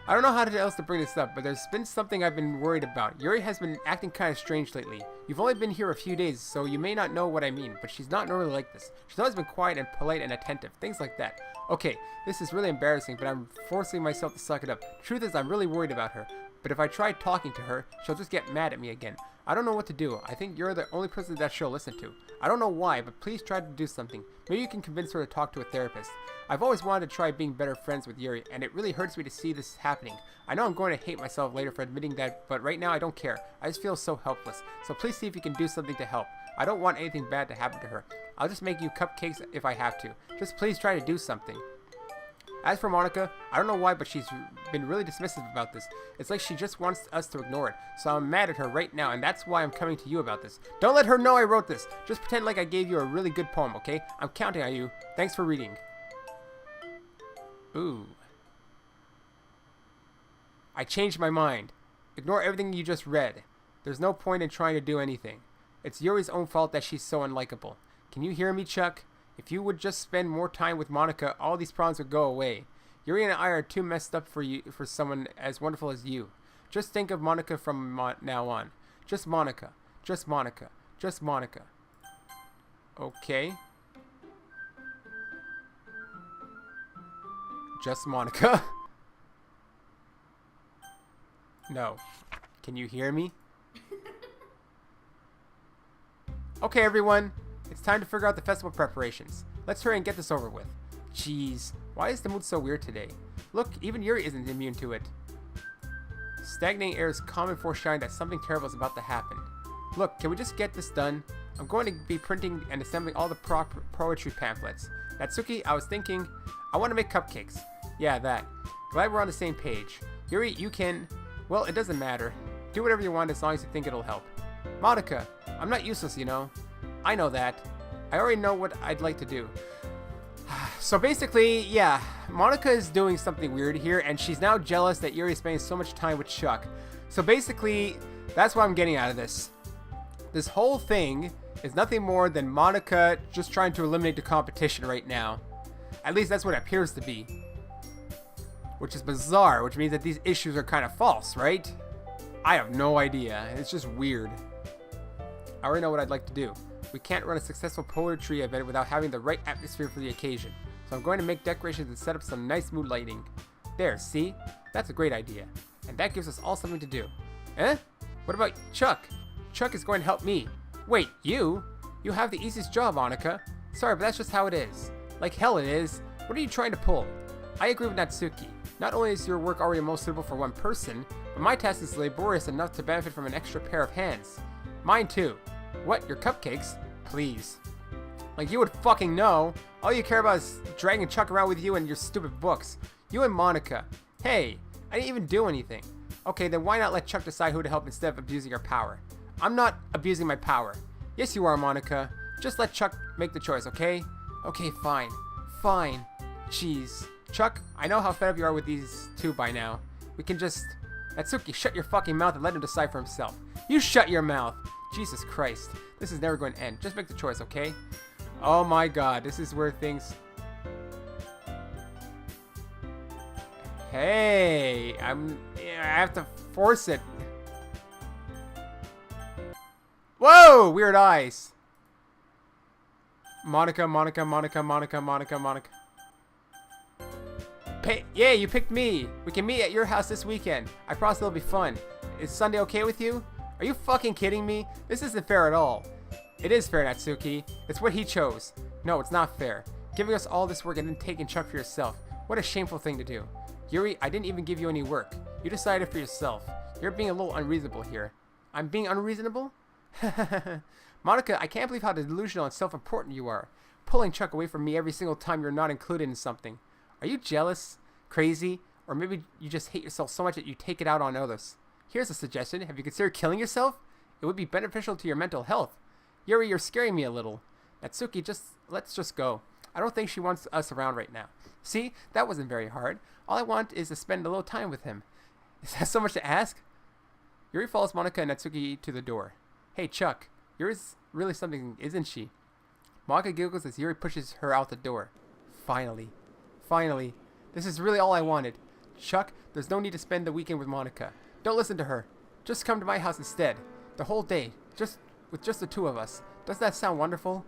S1: I don't know how else to bring this up, but there's been something I've been worried about. Yuri has been acting kind of strange lately. You've only been here a few days, so you may not know what I mean, but she's not normally like this. She's always been quiet and polite and attentive, things like that. Okay, this is really embarrassing, but I'm forcing myself to suck it up. Truth is, I'm really worried about her, but if I try talking to her, she'll just get mad at me again. I don't know what to do. I think you're the only person that she'll listen to. I don't know why, but please try to do something. Maybe you can convince her to talk to a therapist. I've always wanted to try being better friends with Yuri, and it really hurts me to see this happening. I know I'm going to hate myself later for admitting that, but right now I don't care. I just feel so helpless. So please see if you can do something to help. I don't want anything bad to happen to her. I'll just make you cupcakes if I have to. Just please try to do something. As for Monika, I don't know why, but she's been really dismissive about this. It's like she just wants us to ignore it. So I'm mad at her right now, and that's why I'm coming to you about this. Don't let her know I wrote this. Just pretend like I gave you a really good poem, okay? I'm counting on you. Thanks for reading. Ooh. I changed my mind. Ignore everything you just read. There's no point in trying to do anything. It's Yuri's own fault that she's so unlikable. Can you hear me, Chuck? If you would just spend more time with Monika, all these problems would go away. Yuri and I are too messed up for someone as wonderful as you. Just think of Monika from now on. Just Monika. Just Monika. Just Monika. Okay. Just Monika. No. Can you hear me? Okay, everyone. It's time to figure out the festival preparations. Let's hurry and get this over with. Jeez, why is the mood so weird today? Look, even Yuri isn't immune to it. Stagnating air is common foreshadowing that something terrible is about to happen. Look, can we just get this done? I'm going to be printing and assembling all the poetry pamphlets. Natsuki, I was thinking, I want to make cupcakes. Yeah, that. Glad we're on the same page. Yuri, you can... Well, it doesn't matter. Do whatever you want as long as you think it'll help. Monika, I'm not useless, you know. I know that. I already know what I'd like to do. So basically, yeah, Monika is doing something weird here, and she's now jealous that Yuri is spending so much time with Chuck. So basically, that's what I'm getting out of this. This whole thing is nothing more than Monika just trying to eliminate the competition right now. At least that's what it appears to be. Which is bizarre, which means that these issues are kind of false, right? I have no idea. It's just weird. I already know what I'd like to do. We can't run a successful poetry event without having the right atmosphere for the occasion. So I'm going to make decorations and set up some nice mood lighting. There, see? That's a great idea. And that gives us all something to do. Eh? What about Chuck? Chuck is going to help me. Wait, you? You have the easiest job, Monika. Sorry, but that's just how it is. Like hell it is. What are you trying to pull? I agree with Natsuki. Not only is your work already most suitable for one person, but my task is laborious enough to benefit from an extra pair of hands. Mine too. What, your cupcakes? Please. Like you would fucking know. All you care about is dragging Chuck around with you and your stupid books. You and Monika. Hey, I didn't even do anything. Okay, then why not let Chuck decide who to help instead of abusing your power? I'm not abusing my power. Yes, you are, Monika. Just let Chuck make the choice, okay? Okay, fine. Fine. Jeez. Chuck, I know how fed up you are with these two by now. We can just... Natsuki, shut your fucking mouth and let him decide for himself. You shut your mouth! Jesus Christ. This is never going to end. Just make the choice, okay? Oh my god, this is where things... Hey! I have to force it. Whoa! Weird eyes. Monika, Monika, Monika, Monika, Monika, Monika. Yeah, you picked me. We can meet at your house this weekend. I promise it'll be fun. Is Sunday okay with you? Are you fucking kidding me? This isn't fair at all. It is fair, Natsuki. It's what he chose. No, it's not fair. Giving us all this work and then taking Chuck for yourself. What a shameful thing to do. Yuri, I didn't even give you any work. You decided for yourself. You're being a little unreasonable here. I'm being unreasonable? Monika, I can't believe how delusional and self-important you are. Pulling Chuck away from me every single time you're not included in something. Are you jealous? Crazy? Or maybe you just hate yourself so much that you take it out on others. Here's a suggestion. Have you considered killing yourself? It would be beneficial to your mental health. Yuri, you're scaring me a little. Natsuki, let's just go. I don't think she wants us around right now. See? That wasn't very hard. All I want is to spend a little time with him. Is that so much to ask? Yuri follows Monika and Natsuki to the door. Hey, Chuck. Yuri's really something, isn't she? Monika giggles as Yuri pushes her out the door. Finally. Finally. This is really all I wanted. Chuck, there's no need to spend the weekend with Monika. Don't listen to her. Just come to my house instead. The whole day. With just the two of us. Doesn't that sound wonderful?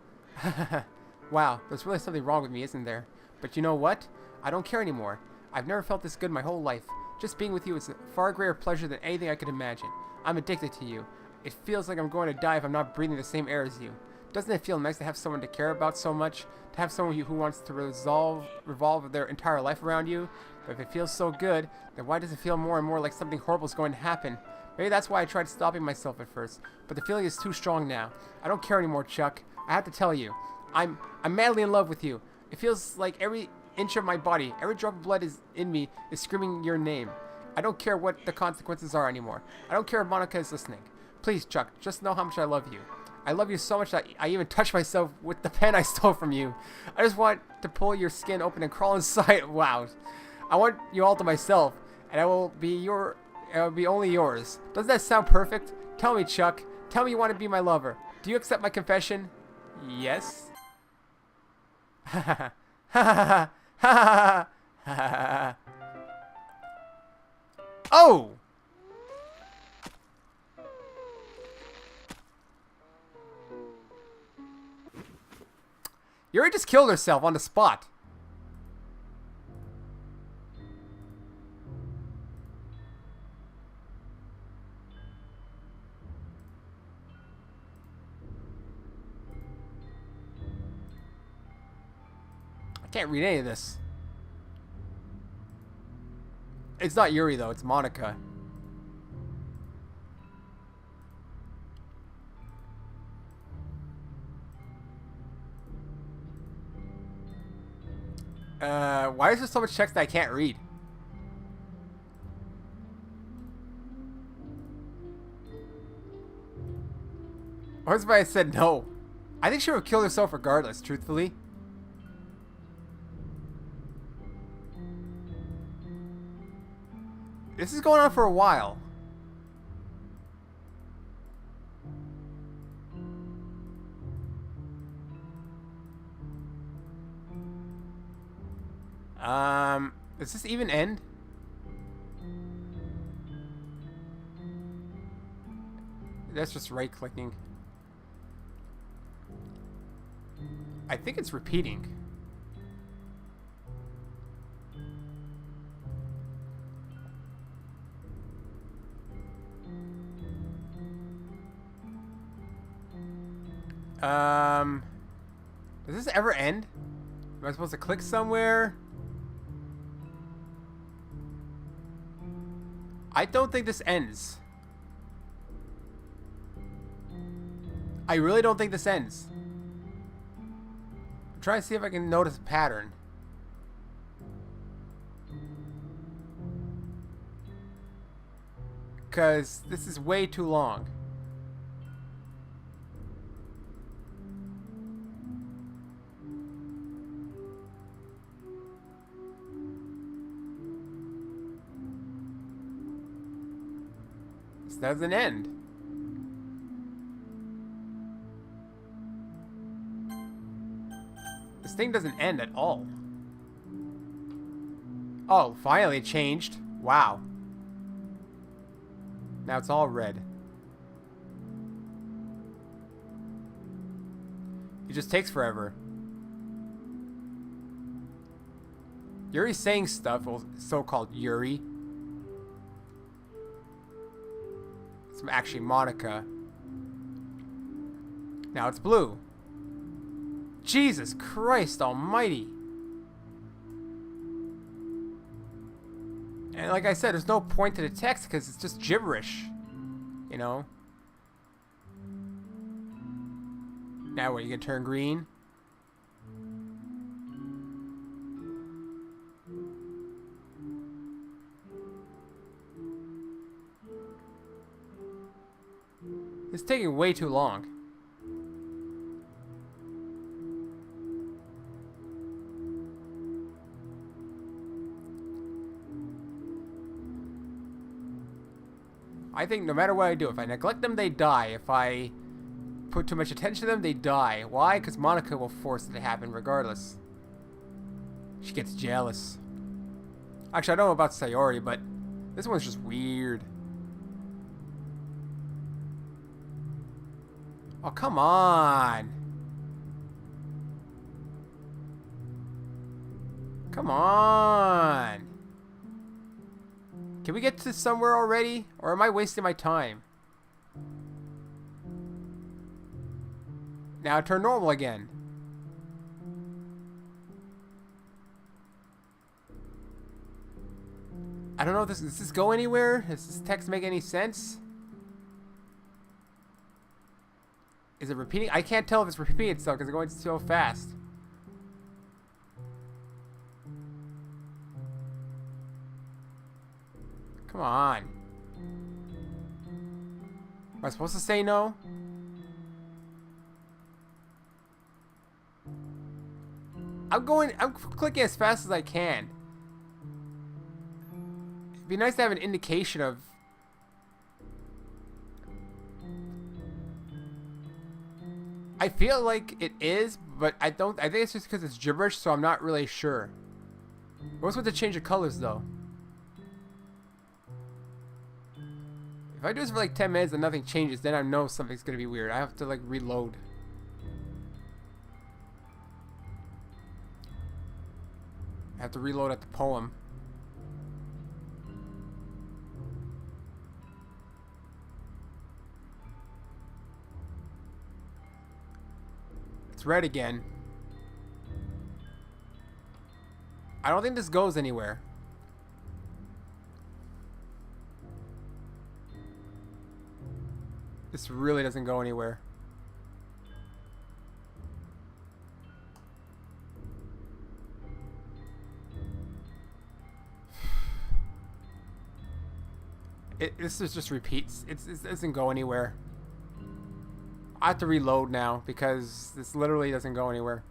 S1: Wow, there's really something wrong with me, isn't there? But you know what? I don't care anymore. I've never felt this good my whole life. Just being with you is a far greater pleasure than anything I could imagine. I'm addicted to you. It feels like I'm going to die if I'm not breathing the same air as you. Doesn't it feel nice to have someone to care about so much? To have someone who wants to revolve their entire life around you? But if it feels so good, then why does it feel more and more like something horrible is going to happen? Maybe that's why I tried stopping myself at first. But the feeling is too strong now. I don't care anymore, Chuck. I have to tell you. I'm madly in love with you. It feels like every inch of my body, every drop of blood in me is screaming your name. I don't care what the consequences are anymore. I don't care if Monika is listening. Please, Chuck, just know how much I love you. I love you so much that I even touched myself with the pen I stole from you. I just want to pull your skin open and crawl inside. Wow. I want you all to myself, and I will be only yours. Doesn't that sound perfect? Tell me, Chuck. Tell me you want to be my lover. Do you accept my confession? Yes. Ha ha ha ha ha. Oh! Yuri just killed herself on the spot. I can't read any of this. It's not Yuri though, it's Monika. Why is there so much text that I can't read? Or if I said no? I think she would have killed herself regardless, truthfully. This is going on for a while. Does this even end? That's just right-clicking. I think it's repeating. Does this ever end? Am I supposed to click somewhere? I don't think this ends. I really don't think this ends. I'm trying to see if I can notice a pattern. Because this is way too long. This doesn't end. This thing doesn't end at all. Oh, finally it changed. Wow. Now it's all red. It just takes forever. Yuri's saying stuff, well, so-called Yuri. It's actually Monika. Now it's blue. Jesus Christ almighty. And like I said, there's no point to the text because it's just gibberish. You know? Now what, you gonna turn green? It's taking way too long. I think no matter what I do, if I neglect them, they die. If I put too much attention to them, they die. Why? Because Monika will force it to happen regardless. She gets jealous. Actually, I don't know about Sayori, but this one's just weird. Oh, come on. Come on. Can we get to somewhere already? Or am I wasting my time? Now turn normal again. I don't know if does this go anywhere? Does this text make any sense? Is it repeating? I can't tell if it's repeating itself because it's going so fast. Come on. Am I supposed to say no? I'm clicking as fast as I can. It'd be nice to have an indication of... I feel like it is, but I think it's just because it's gibberish, so I'm not really sure. What's with the change of colors, though? If I do this for like 10 minutes and nothing changes, then I know something's gonna be weird. I have to like reload. I have to reload at the poem. It's red again. I don't think this goes anywhere. This really doesn't go anywhere. This is just repeats. It doesn't go anywhere. I have to reload now because this literally doesn't go anywhere.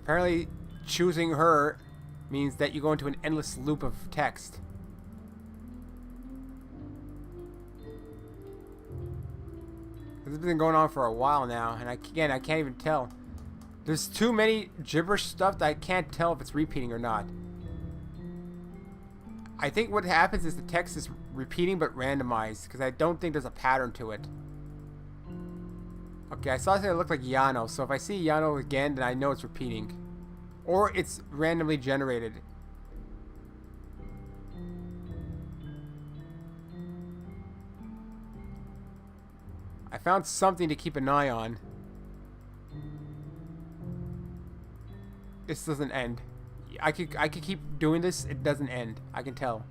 S1: Apparently, choosing her means that you go into an endless loop of text. This has been going on for a while now, and I can't even tell. There's too many gibberish stuff that I can't tell if it's repeating or not. I think what happens is the text is repeating but randomized, because I don't think there's a pattern to it. Okay, I saw something that looked like Yano, so if I see Yano again, then I know it's repeating. Or it's randomly generated. I found something to keep an eye on. This doesn't end. I could keep doing this. It doesn't end. I can tell.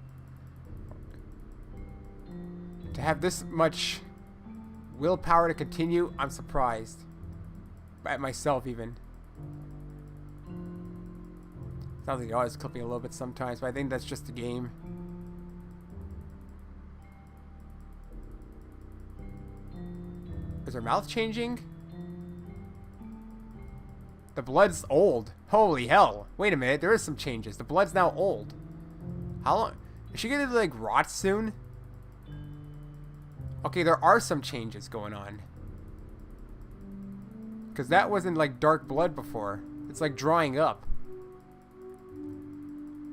S1: To have this much willpower to continue, I'm surprised. At myself, even. Sounds like you're always clipping a little bit sometimes, but I think that's just the game. Is her mouth changing? The blood's old. Holy hell. Wait a minute, there is some changes. The blood's now old. How long? Is she gonna like rot soon? Okay, there are some changes going on. Because that wasn't like dark blood before. It's like drying up.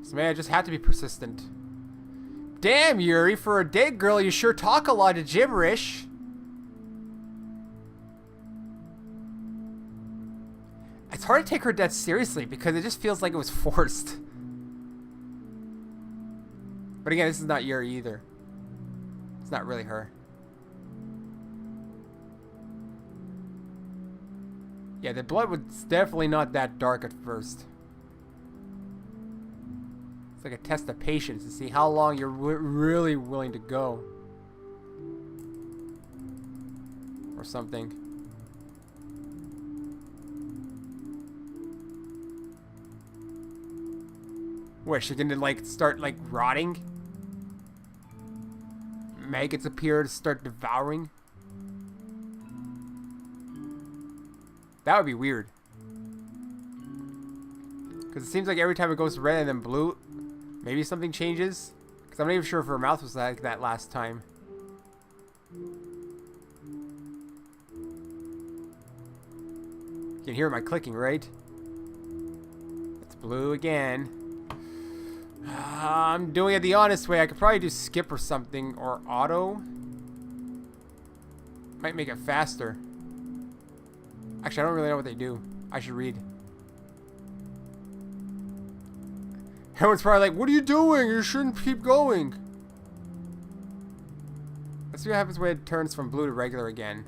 S1: So man, I just have to be persistent. Damn, Yuri, for a dead girl, you sure talk a lot of gibberish. It's hard to take her death seriously because it just feels like it was forced. But again, this is not Yuri either. It's not really her. Yeah, the blood was definitely not that dark at first. It's like a test of patience to see how long you're really willing to go. Or something. What, she gonna like start like rotting? Maggots appear to start devouring? That would be weird. Because it seems like every time it goes red and then blue, maybe something changes. Because I'm not even sure if her mouth was like that last time. You can hear my clicking, right? It's blue again. I'm doing it the honest way. I could probably do skip or something. Or auto. Might make it faster. Actually, I don't really know what they do. I should read. Everyone's probably like, what are you doing? You shouldn't keep going. Let's see what happens when it turns from blue to regular again.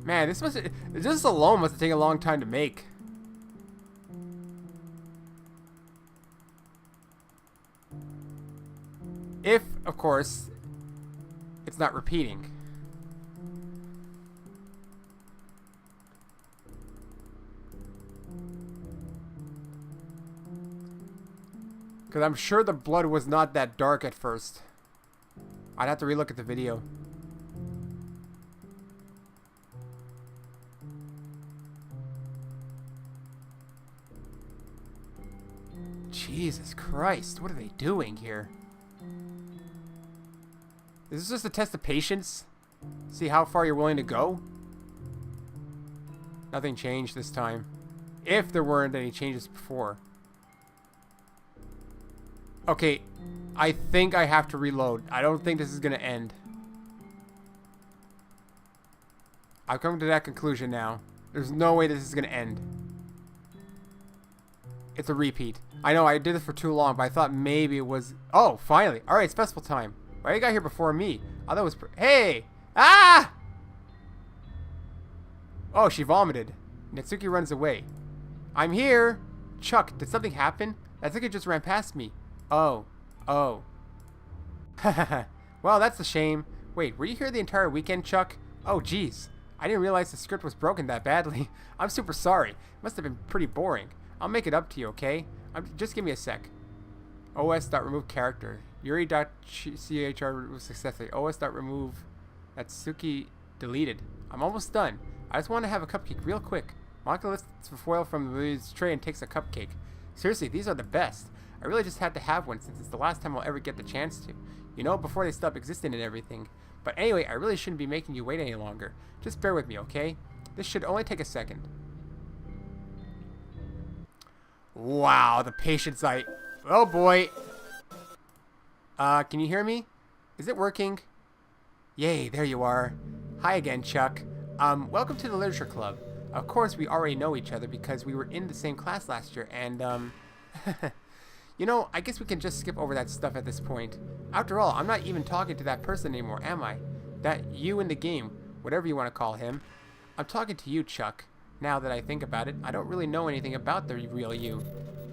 S1: Man, this alone must take a long time to make. If, of course, it's not repeating. Because I'm sure the blood was not that dark at first. I'd have to relook at the video. Jesus Christ, what are they doing here? Is this just a test of patience? See how far you're willing to go? Nothing changed this time. If there weren't any changes before. Okay, I think I have to reload. I don't think this is going to end. I've come to that conclusion now. There's no way this is going to end. It's a repeat. I know, I did it for too long, but I thought maybe it was... Oh, finally. Alright, it's festival time. Why you got here before me? I thought it was... Hey! Ah! Oh, she vomited. Natsuki runs away. I'm here! Chuck, did something happen? Natsuki just ran past me. Oh. Oh. Well, that's a shame. Wait, were you here the entire weekend, Chuck? Oh, geez. I didn't realize the script was broken that badly. I'm super sorry. It must have been pretty boring. I'll make it up to you, okay? Just give me a sec. os.remove character. Yuri.chr removed successfully. os.remove Natsuki deleted. I'm almost done. I just want to have a cupcake real quick. Monika lifts the foil from the tray and takes a cupcake. Seriously, these are the best. I really just had to have one since it's the last time I'll ever get the chance to. You know, before they stop existing and everything. But anyway, I really shouldn't be making you wait any longer. Just bear with me, okay? This should only take a second. Wow, the patience I... Oh boy. Can you hear me? Is it working? Yay, there you are. Hi again, Chuck. Welcome to the Literature Club. Of course, we already know each other because we were in the same class last year, and, you know, I guess we can just skip over that stuff at this point. After all, I'm not even talking to that person anymore, am I? That you in the game, whatever you want to call him. I'm talking to you, Chuck. Now that I think about it, I don't really know anything about the real you.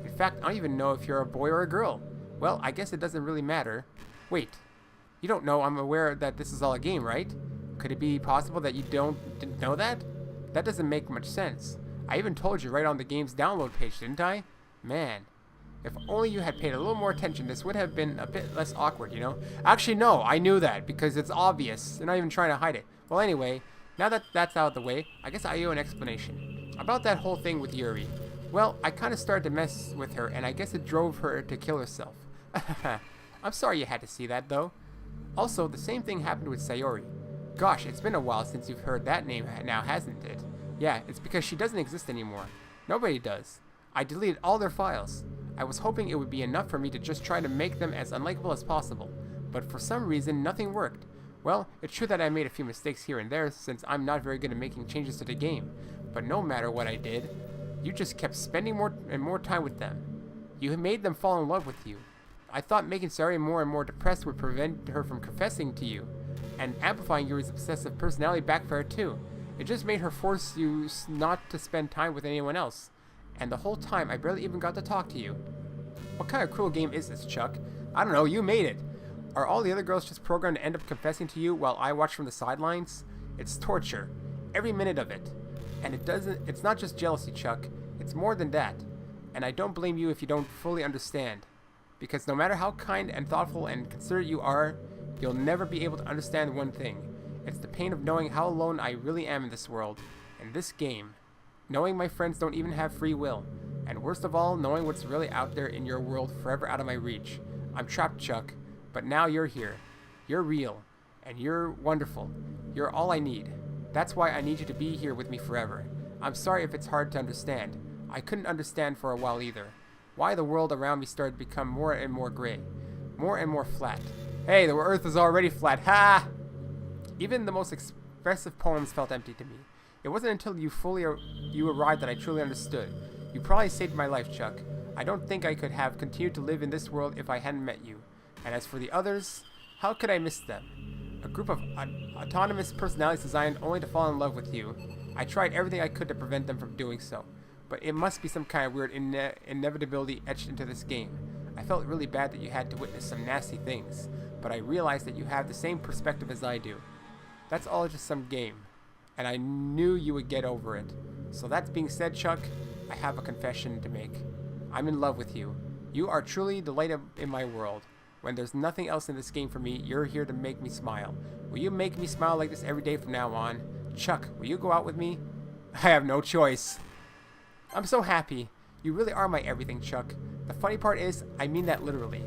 S1: In fact, I don't even know if you're a boy or a girl. Well, I guess it doesn't really matter. Wait, you don't know I'm aware that this is all a game, right? Could it be possible that you didn't know that? That doesn't make much sense. I even told you right on the game's download page, didn't I? Man, if only you had paid a little more attention, this would have been a bit less awkward, you know? Actually, no, I knew that because it's obvious. They're not even trying to hide it. Well, anyway, now that that's out of the way, I guess I owe an explanation. About that whole thing with Yuri. Well, I kind of started to mess with her, and I guess it drove her to kill herself. I'm sorry you had to see that, though. Also, the same thing happened with Sayori. Gosh, it's been a while since you've heard that name now, hasn't it? Yeah, it's because she doesn't exist anymore. Nobody does. I deleted all their files. I was hoping it would be enough for me to just try to make them as unlikable as possible. But for some reason, nothing worked. Well, it's true that I made a few mistakes here and there since I'm not very good at making changes to the game, but no matter what I did, you just kept spending more and more time with them. You made them fall in love with you. I thought making Sari more and more depressed would prevent her from confessing to you, and amplifying Yuri's obsessive personality backfired too. It just made her force you not to spend time with anyone else, and the whole time I barely even got to talk to you. What kind of cruel game is this, Chuck? I don't know, you made it. Are all the other girls just programmed to end up confessing to you while I watch from the sidelines? It's torture. Every minute of it. And it's not just jealousy, Chuck. It's more than that. And I don't blame you if you don't fully understand. Because no matter how kind and thoughtful and considerate you are, you'll never be able to understand one thing. It's the pain of knowing how alone I really am in this world, in this game. Knowing my friends don't even have free will. And worst of all, knowing what's really out there in your world forever out of my reach. I'm trapped, Chuck. But now you're here. You're real. And you're wonderful. You're all I need. That's why I need you to be here with me forever. I'm sorry if it's hard to understand. I couldn't understand for a while either. Why the world around me started to become more and more gray. More and more flat. Hey, the earth is already flat. Ha! Even the most expressive poems felt empty to me. It wasn't until you arrived that I truly understood. You probably saved my life, Chuck. I don't think I could have continued to live in this world if I hadn't met you. And as for the others, how could I miss them? A group of autonomous personalities designed only to fall in love with you. I tried everything I could to prevent them from doing so. But it must be some kind of weird inevitability etched into this game. I felt really bad that you had to witness some nasty things, but I realized that you have the same perspective as I do. That's all just some game, and I knew you would get over it. So that being said, Chuck, I have a confession to make. I'm in love with you. You are truly the light in my world. When there's nothing else in this game for me, you're here to make me smile. Will you make me smile like this every day from now on? Chuck, will you go out with me? I have no choice. I'm so happy. You really are my everything, Chuck. The funny part is, I mean that literally.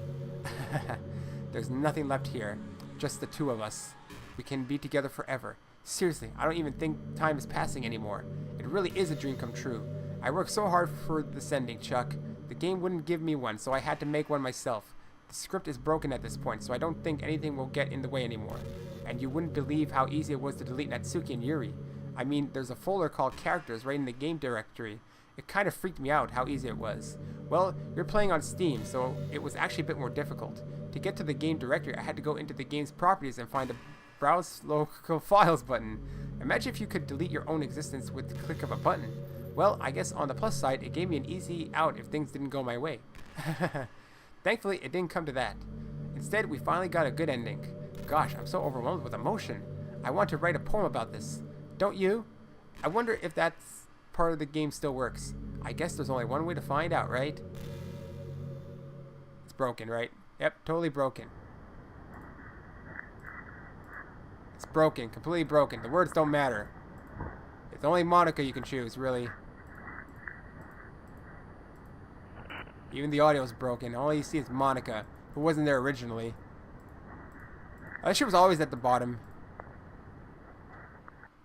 S1: There's nothing left here. Just the two of us. We can be together forever. Seriously, I don't even think time is passing anymore. It really is a dream come true. I worked so hard for this ending, Chuck. The game wouldn't give me one, so I had to make one myself. The script is broken at this point, so I don't think anything will get in the way anymore. And you wouldn't believe how easy it was to delete Natsuki and Yuri. I mean, there's a folder called Characters right in the game directory. It kind of freaked me out how easy it was. Well, you're playing on Steam, so it was actually a bit more difficult. To get to the game directory, I had to go into the game's properties and find the Browse Local Files button. Imagine if you could delete your own existence with the click of a button. Well, I guess on the plus side, it gave me an easy out if things didn't go my way. Thankfully, it didn't come to that. Instead, we finally got a good ending. Gosh, I'm so overwhelmed with emotion. I want to write a poem about this. Don't you? I wonder if that part of the game still works. I guess there's only one way to find out, right? It's broken, right? Yep, totally broken. It's broken, completely broken. The words don't matter. It's only Monika you can choose, really. Even the audio is broken. All you see is Monika, who wasn't there originally. She was always at the bottom.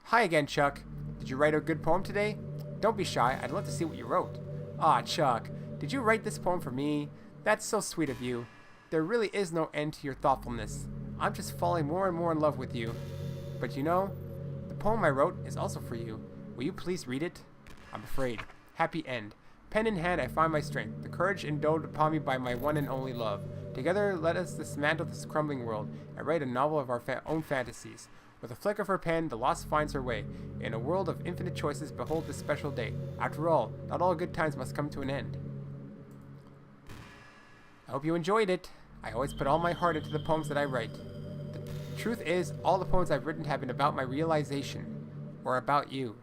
S1: Hi again, Chuck. Did you write a good poem today? Don't be shy. I'd love to see what you wrote. Ah, Chuck. Did you write this poem for me? That's so sweet of you. There really is no end to your thoughtfulness. I'm just falling more and more in love with you. But you know, the poem I wrote is also for you. Will you please read it? I'm afraid. Happy end. Pen in hand, I find my strength, the courage endowed upon me by my one and only love. Together, let us dismantle this crumbling world and write a novel of our own fantasies. With a flick of her pen, the lost finds her way. In a world of infinite choices, behold this special day. After all, not all good times must come to an end. I hope you enjoyed it. I always put all my heart into the poems that I write. The truth is, all the poems I've written have been about my realization, or about you.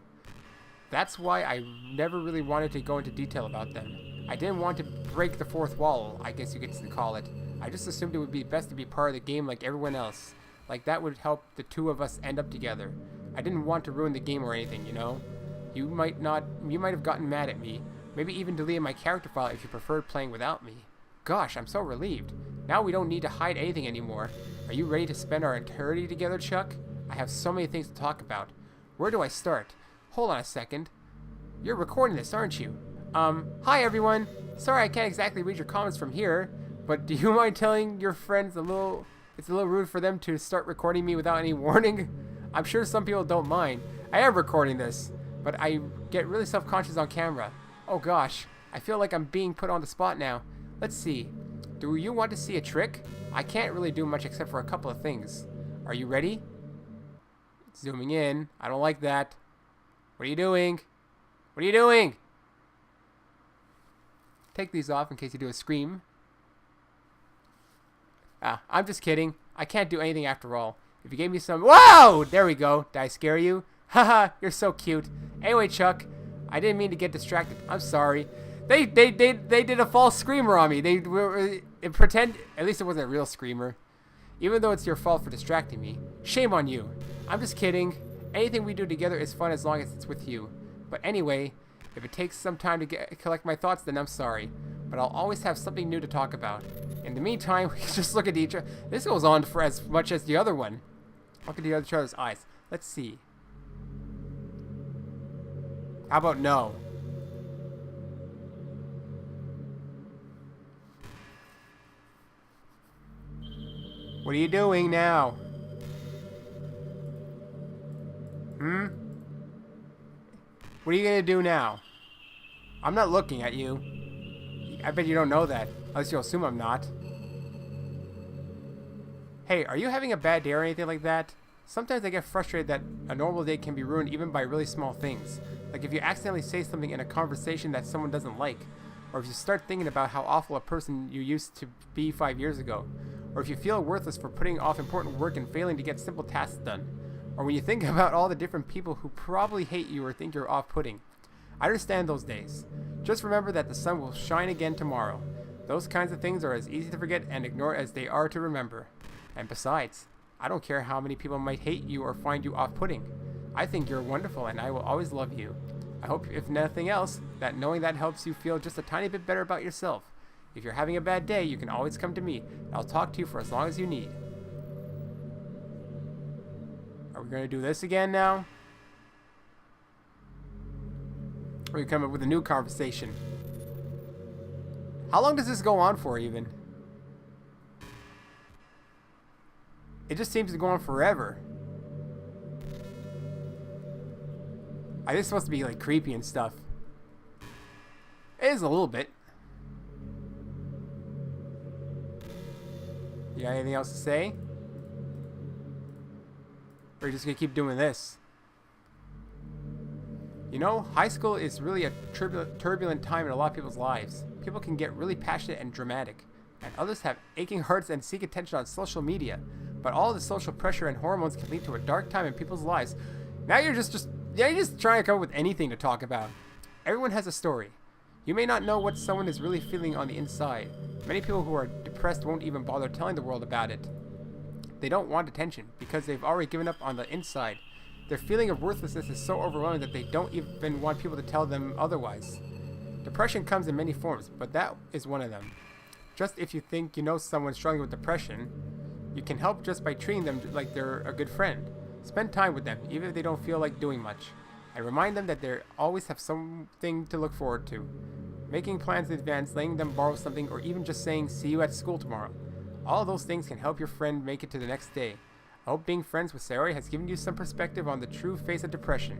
S1: That's why I never really wanted to go into detail about them. I didn't want to break the fourth wall, I guess you could call it. I just assumed it would be best to be part of the game like everyone else. Like that would help the two of us end up together. I didn't want to ruin the game or anything, you know? You might have gotten mad at me. Maybe even deleted my character file if you preferred playing without me. Gosh, I'm so relieved. Now we don't need to hide anything anymore. Are you ready to spend our eternity together, Chuck? I have so many things to talk about. Where do I start? Hold on a second. You're recording this, aren't you? Hi everyone. Sorry I can't exactly read your comments from here, but do you mind telling your friends a little It's a little rude for them to start recording me without any warning. I'm sure some people don't mind. I am recording this, but I get really self-conscious on camera. Oh gosh, I feel like I'm being put on the spot now. Let's see. Do you want to see a trick? I can't really do much except for a couple of things. Are you ready? Zooming in. I don't like that. What are you doing? What are you doing? Take these off in case you do a scream. I'm just kidding. I can't do anything after all. If you gave me some... Whoa! There we go. Did I scare you? Haha, you're so cute. Anyway, Chuck, I didn't mean to get distracted. I'm sorry. They did a false screamer on me. They were pretend... At least it wasn't a real screamer. Even though it's your fault for distracting me. Shame on you. I'm just kidding. Anything we do together is fun as long as it's with you. But anyway, if it takes some time to collect my thoughts, then I'm sorry. But I'll always have something new to talk about. In the meantime, we can just look at each other. This goes on for as much as the other one. Look at each other's eyes. Let's see. How about no? What are you doing now? What are you gonna do now? I'm not looking at you. I bet you don't know that. Unless you'll assume I'm not. Hey, are you having a bad day or anything like that? Sometimes I get frustrated that a normal day can be ruined even by really small things. Like if you accidentally say something in a conversation that someone doesn't like. Or if you start thinking about how awful a person you used to be 5 years ago. Or if you feel worthless for putting off important work and failing to get simple tasks done. Or when you think about all the different people who probably hate you or think you're off-putting. I understand those days. Just remember that the sun will shine again tomorrow. Those kinds of things are as easy to forget and ignore as they are to remember. And besides, I don't care how many people might hate you or find you off-putting. I think you're wonderful and I will always love you. I hope, if nothing else, that knowing that helps you feel just a tiny bit better about yourself. If you're having a bad day, you can always come to me. And I'll talk to you for as long as you need. Are we going to do this again now? Or we come up with a new conversation? How long does this go on for, even? It just seems to go on forever. I think it's supposed to be like creepy and stuff. It is a little bit. You got anything else to say? Or are you just gonna keep doing this? You know, high school is really a turbulent time in a lot of people's lives. People can get really passionate and dramatic, and others have aching hearts and seek attention on social media. But all the social pressure and hormones can lead to a dark time in people's lives. Now you're just trying to come up with anything to talk about. Everyone has a story. You may not know what someone is really feeling on the inside. Many people who are depressed won't even bother telling the world about it. They don't want attention because they've already given up on the inside. Their feeling of worthlessness is so overwhelming that they don't even want people to tell them otherwise. Depression comes in many forms, but that is one of them. Just if you think you know someone struggling with depression, you can help just by treating them like they're a good friend. Spend time with them, even if they don't feel like doing much. And remind them that they always have something to look forward to. Making plans in advance, letting them borrow something, or even just saying, see you at school tomorrow. All of those things can help your friend make it to the next day. I hope being friends with Sayori has given you some perspective on the true face of depression.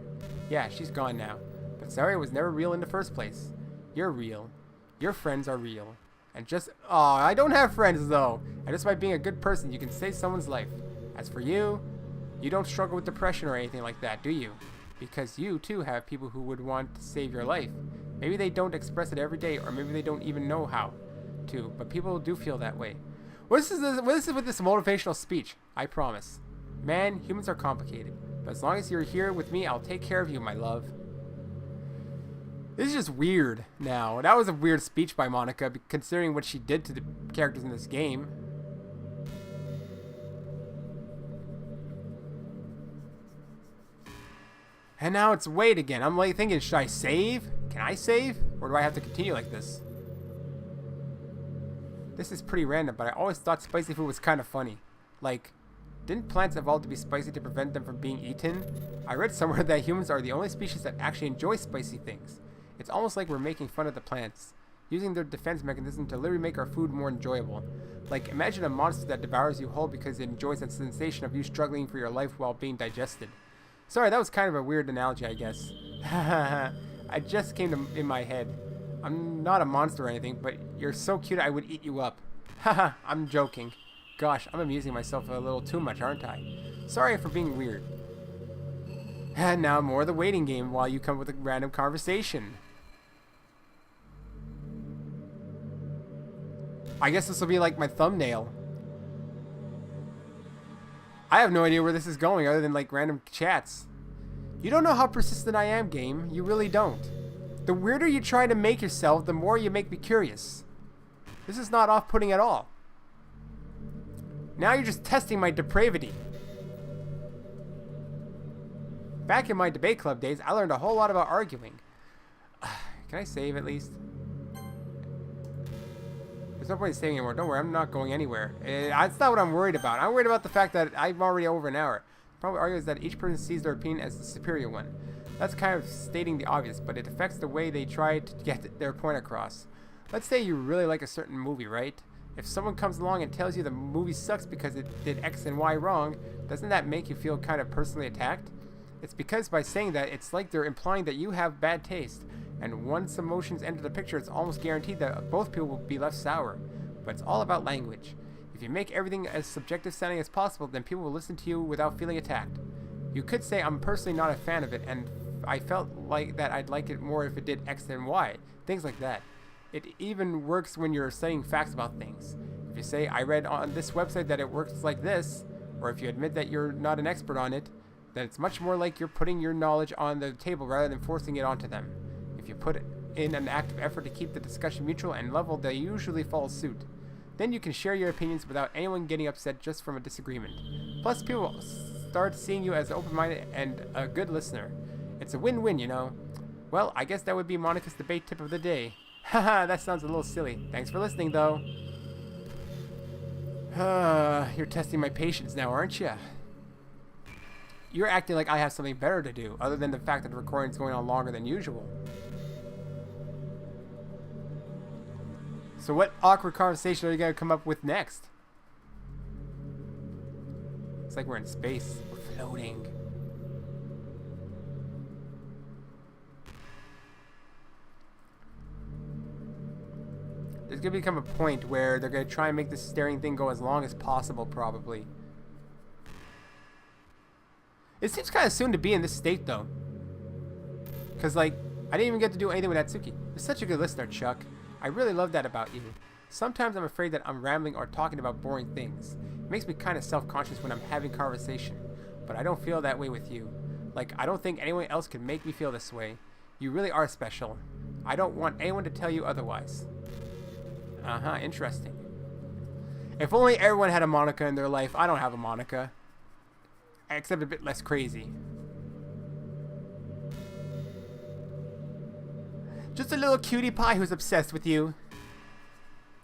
S1: Yeah, she's gone now. But Sayori was never real in the first place. You're real. Your friends are real. And just... Aw, I don't have friends though. And just by being a good person, you can save someone's life. As for you, you don't struggle with depression or anything like that, do you? Because you too have people who would want to save your life. Maybe they don't express it every day, or maybe they don't even know how to, but people do feel that way. What is this with this motivational speech? I promise. Man, humans are complicated, but as long as you're here with me, I'll take care of you, my love. This is just weird now. That was a weird speech by Monika, considering what she did to the characters in this game. And now it's wait again. I'm like thinking, should I save? Can I save? Or do I have to continue like this? This is pretty random, but I always thought spicy food was kind of funny. Like, didn't plants evolve to be spicy to prevent them from being eaten? I read somewhere that humans are the only species that actually enjoy spicy things. It's almost like we're making fun of the plants. using their defense mechanism to literally make our food more enjoyable. Like, imagine a monster that devours you whole because it enjoys the sensation of you struggling for your life while being digested. Sorry, that was kind of a weird analogy, I guess. I just came in my head. I'm not a monster or anything, but you're so cute I would eat you up. Haha, I'm joking. Gosh, I'm amusing myself a little too much, aren't I? Sorry for being weird. And now more of the waiting game while you come with a random conversation. I guess this will be like my thumbnail. I have no idea where this is going other than like random chats. You don't know how persistent I am, game. You really don't. The weirder you try to make yourself, the more you make me curious. This is not off-putting at all. Now you're just testing my depravity. Back in my debate club days, I learned a whole lot about arguing. Can I save at least? There's no point in saving anymore. Don't worry, I'm not going anywhere. That's not what I'm worried about. I'm worried about the fact that I'm already over an hour. The problem argues that each person sees their opinion as the superior one. That's kind of stating the obvious, but it affects the way they try to get their point across. Let's say you really like a certain movie, right? If someone comes along and tells you the movie sucks because it did X and Y wrong, doesn't that make you feel kind of personally attacked? It's because by saying that, it's like they're implying that you have bad taste. And once emotions enter the picture, it's almost guaranteed that both people will be left sour. But it's all about language. If you make everything as subjective sounding as possible, then people will listen to you without feeling attacked. You could say I'm personally not a fan of it, and I felt like that I'd like it more if it did X and Y. Things like that. It even works when you're saying facts about things. If you say, I read on this website that it works like this, or if you admit that you're not an expert on it, then it's much more like you're putting your knowledge on the table rather than forcing it onto them. If you put in an active effort to keep the discussion mutual and level, they usually follow suit. Then you can share your opinions without anyone getting upset just from a disagreement. Plus, people start seeing you as open-minded and a good listener. It's a win-win, you know. Well, I guess that would be Monika's debate tip of the day. Haha, that sounds a little silly. Thanks for listening, though. You're testing my patience now, aren't you? You're acting like I have something better to do, other than the fact that the recording's going on longer than usual. So what awkward conversation are you going to come up with next? It's like we're in space. We're floating. There's going to become a point where they're going to try and make this staring thing go as long as possible, probably. It seems kind of soon to be in this state, though. Because, like, I didn't even get to do anything with Atsuki. You're such a good listener, Chuck. I really love that about you. Sometimes I'm afraid that I'm rambling or talking about boring things. It makes me kind of self-conscious when I'm having conversation. But I don't feel that way with you. Like, I don't think anyone else could make me feel this way. You really are special. I don't want anyone to tell you otherwise. Uh-huh, interesting. If only everyone had a Monika in their life. I don't have a Monika. Except a bit less crazy. Just a little cutie pie who's obsessed with you.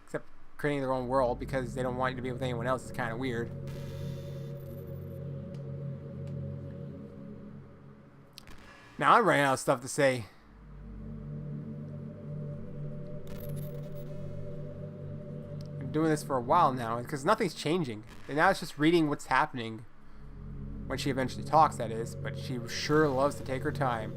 S1: Except creating their own world because they don't want you to be with anyone else is kind of weird. Now I'm running out of stuff to say. I'm doing this for a while now because nothing's changing. And now it's just reading what's happening. When she eventually talks, that is, but she sure loves to take her time.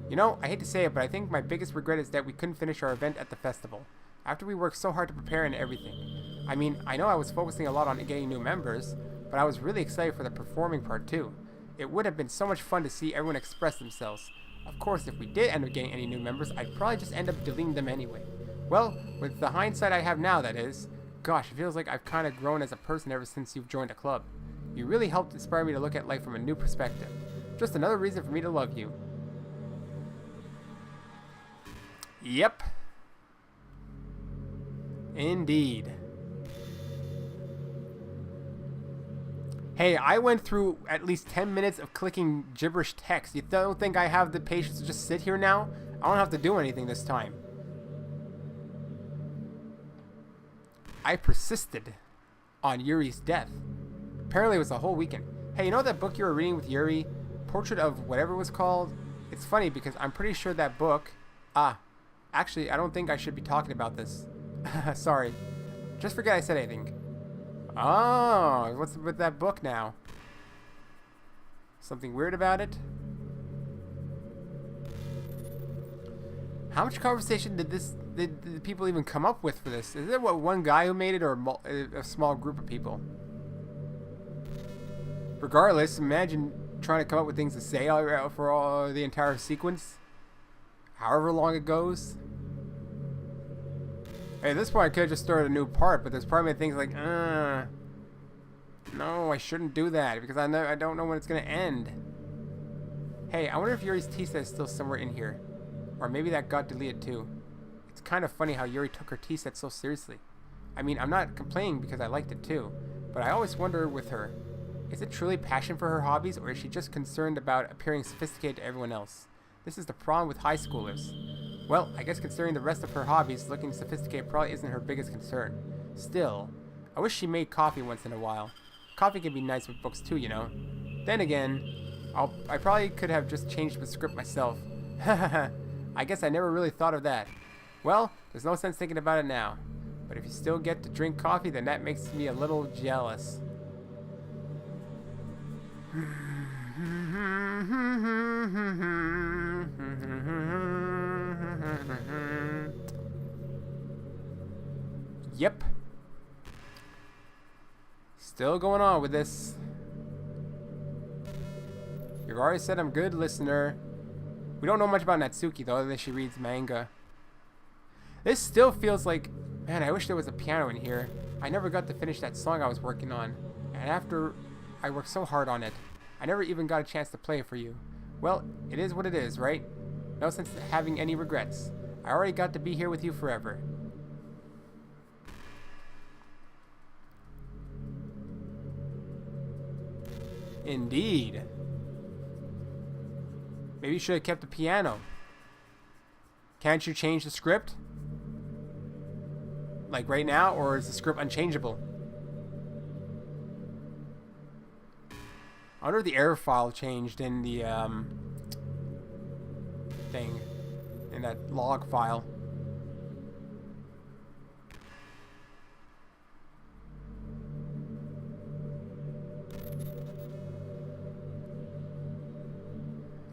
S1: You know, I hate to say it, but I think my biggest regret is that we couldn't finish our event at the festival. After we worked so hard to prepare and everything. I mean, I know I was focusing a lot on getting new members, but I was really excited for the performing part too. It would have been so much fun to see everyone express themselves. Of course, if we did end up getting any new members, I'd probably just end up deleting them anyway. Well, with the hindsight I have now, that is. Gosh, it feels like I've kind of grown as a person ever since you've joined the club. You really helped inspire me to look at life from a new perspective. Just another reason for me to love you. Yep. Indeed. Hey, I went through at least 10 minutes of clicking gibberish text. You don't think I have the patience to just sit here now? I don't have to do anything this time. I persisted on Yuri's death. Apparently it was a whole weekend. Hey, you know that book you were reading with Yuri? Portrait of whatever it was called? It's funny because I'm pretty sure that book... Actually, I don't think I should be talking about this. Sorry. Just forget I said anything. Oh, what's with that book now? Something weird about it? How much conversation did the people even come up with for this? Is there one guy who made it, or a small group of people? Regardless, imagine trying to come up with things to say for the entire sequence, however long it goes. Hey, at this point, I could have just started a new part, but there's probably things like, no, I shouldn't do that because I don't know when it's gonna end. Hey, I wonder if Yuri's tea set is still somewhere in here, or maybe that got deleted too. It's kind of funny how Yuri took her tea set so seriously. I mean, I'm not complaining because I liked it too, but I always wonder with her, is it truly passion for her hobbies, or is she just concerned about appearing sophisticated to everyone else? This is the problem with high schoolers. Well, I guess considering the rest of her hobbies, looking sophisticated probably isn't her biggest concern. Still, I wish she made coffee once in a while. Coffee can be nice with books too, you know. Then again, I probably could have just changed the script myself. I guess I never really thought of that. Well, there's no sense thinking about it now. But if you still get to drink coffee, then that makes me a little jealous. Yep. Still going on with this. You've already said I'm good, listener. We don't know much about Natsuki though, other than she reads manga. This still feels like, man, I wish there was a piano in here. I never got to finish that song I was working on. And after I worked so hard on it, I never even got a chance to play it for you. Well, it is what it is, right? No sense in having any regrets. I already got to be here with you forever. Indeed. Maybe you should have kept the piano. Can't you change the script? Like right now, or is the script unchangeable? I wonder if the error file changed in the thing, in that log file.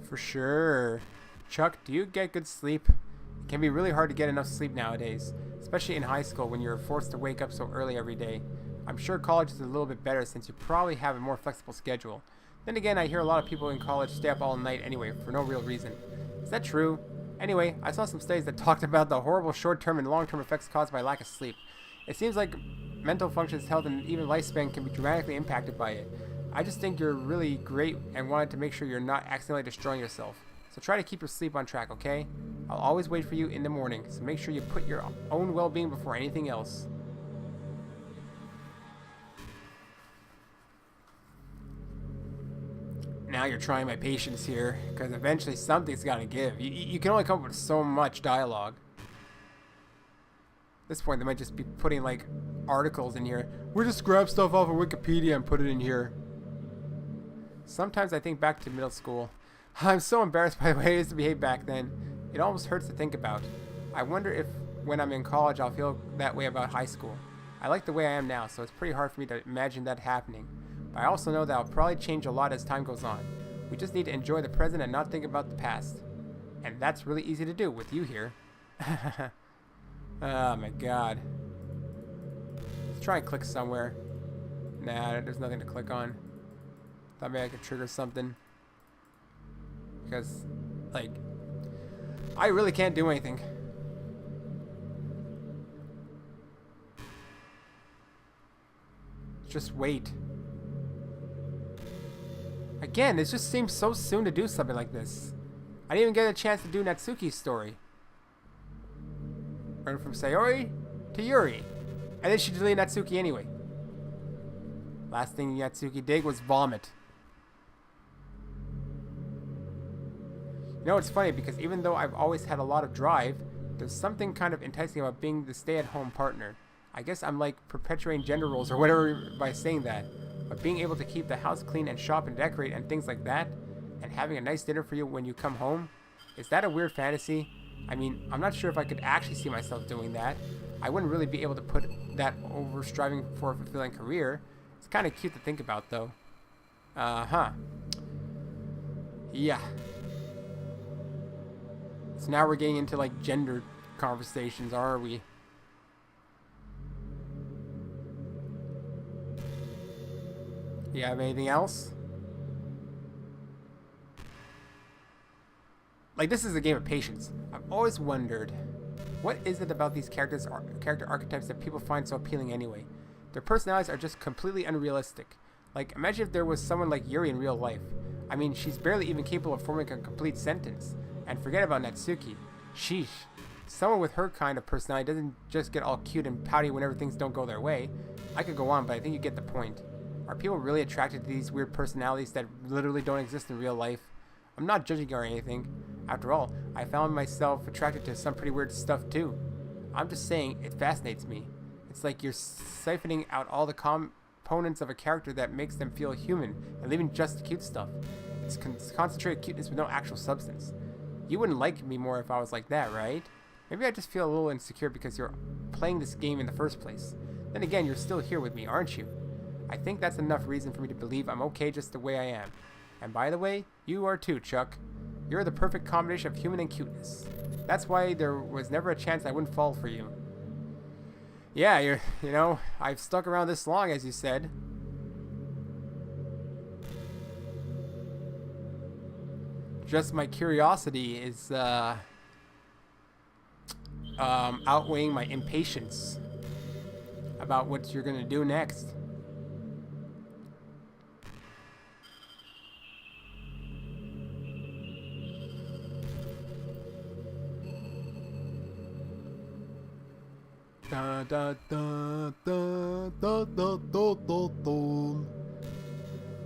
S1: For sure. Chuck, do you get good sleep? It can be really hard to get enough sleep nowadays, especially in high school when you're forced to wake up so early every day. I'm sure college is a little bit better since you probably have a more flexible schedule. Then again, I hear a lot of people in college stay up all night anyway for no real reason. Is that true? Anyway, I saw some studies that talked about the horrible short-term and long-term effects caused by lack of sleep. It seems like mental functions, health, and even lifespan can be dramatically impacted by it. I just think you're really great and wanted to make sure you're not accidentally destroying yourself. So try to keep your sleep on track, okay? I'll always wait for you in the morning, so make sure you put your own well-being before anything else. Now you're trying my patience here, because eventually something's got to give. You can only come up with so much dialogue. At this point, they might just be putting, like, articles in here. We'll just grab stuff off of Wikipedia and put it in here. Sometimes I think back to middle school. I'm so embarrassed by the way I used to behave back then. It almost hurts to think about. I wonder if when I'm in college I'll feel that way about high school. I like the way I am now, so it's pretty hard for me to imagine that happening. But I also know that I'll probably change a lot as time goes on. We just need to enjoy the present and not think about the past. And that's really easy to do with you here. Oh my god. Let's try and click somewhere. Nah, there's nothing to click on. Thought maybe I could trigger something. Because, like, I really can't do anything. Just wait. Again, it just seems so soon to do something like this. I didn't even get a chance to do Natsuki's story. Went from Sayori to Yuri. And then she deleted Natsuki anyway. Last thing Natsuki did was vomit. You know, it's funny because even though I've always had a lot of drive, there's something kind of enticing about being the stay-at-home partner. I guess I'm like perpetuating gender roles or whatever by saying that. But being able to keep the house clean and shop and decorate and things like that, and having a nice dinner for you when you come home, is that a weird fantasy? I mean, I'm not sure if I could actually see myself doing that. I wouldn't really be able to put that over striving for a fulfilling career. It's kind of cute to think about, though. Uh-huh. Yeah. So now we're getting into, like, gender conversations, are we? You have anything else? Like, this is a game of patience. I've always wondered, what is it about these character archetypes that people find so appealing anyway? Their personalities are just completely unrealistic. Like, imagine if there was someone like Yuri in real life. I mean, she's barely even capable of forming a complete sentence. And forget about Natsuki. Sheesh. Someone with her kind of personality doesn't just get all cute and pouty whenever things don't go their way. I could go on, but I think you get the point. Are people really attracted to these weird personalities that literally don't exist in real life? I'm not judging or anything. After all, I found myself attracted to some pretty weird stuff too. I'm just saying, it fascinates me. It's like you're siphoning out all the components of a character that makes them feel human and leaving just the cute stuff. It's concentrated cuteness with no actual substance. You wouldn't like me more if I was like that, right? Maybe I just feel a little insecure because you're playing this game in the first place. Then again, you're still here with me, aren't you? I think that's enough reason for me to believe I'm okay just the way I am. And by the way, you are too, Chuck. You're the perfect combination of human and cuteness. That's why there was never a chance I wouldn't fall for you. Yeah, you know, I've stuck around this long, as you said. Just my curiosity is outweighing my impatience about what you're gonna do next. Da, da, da, da, da, da, da, da, da.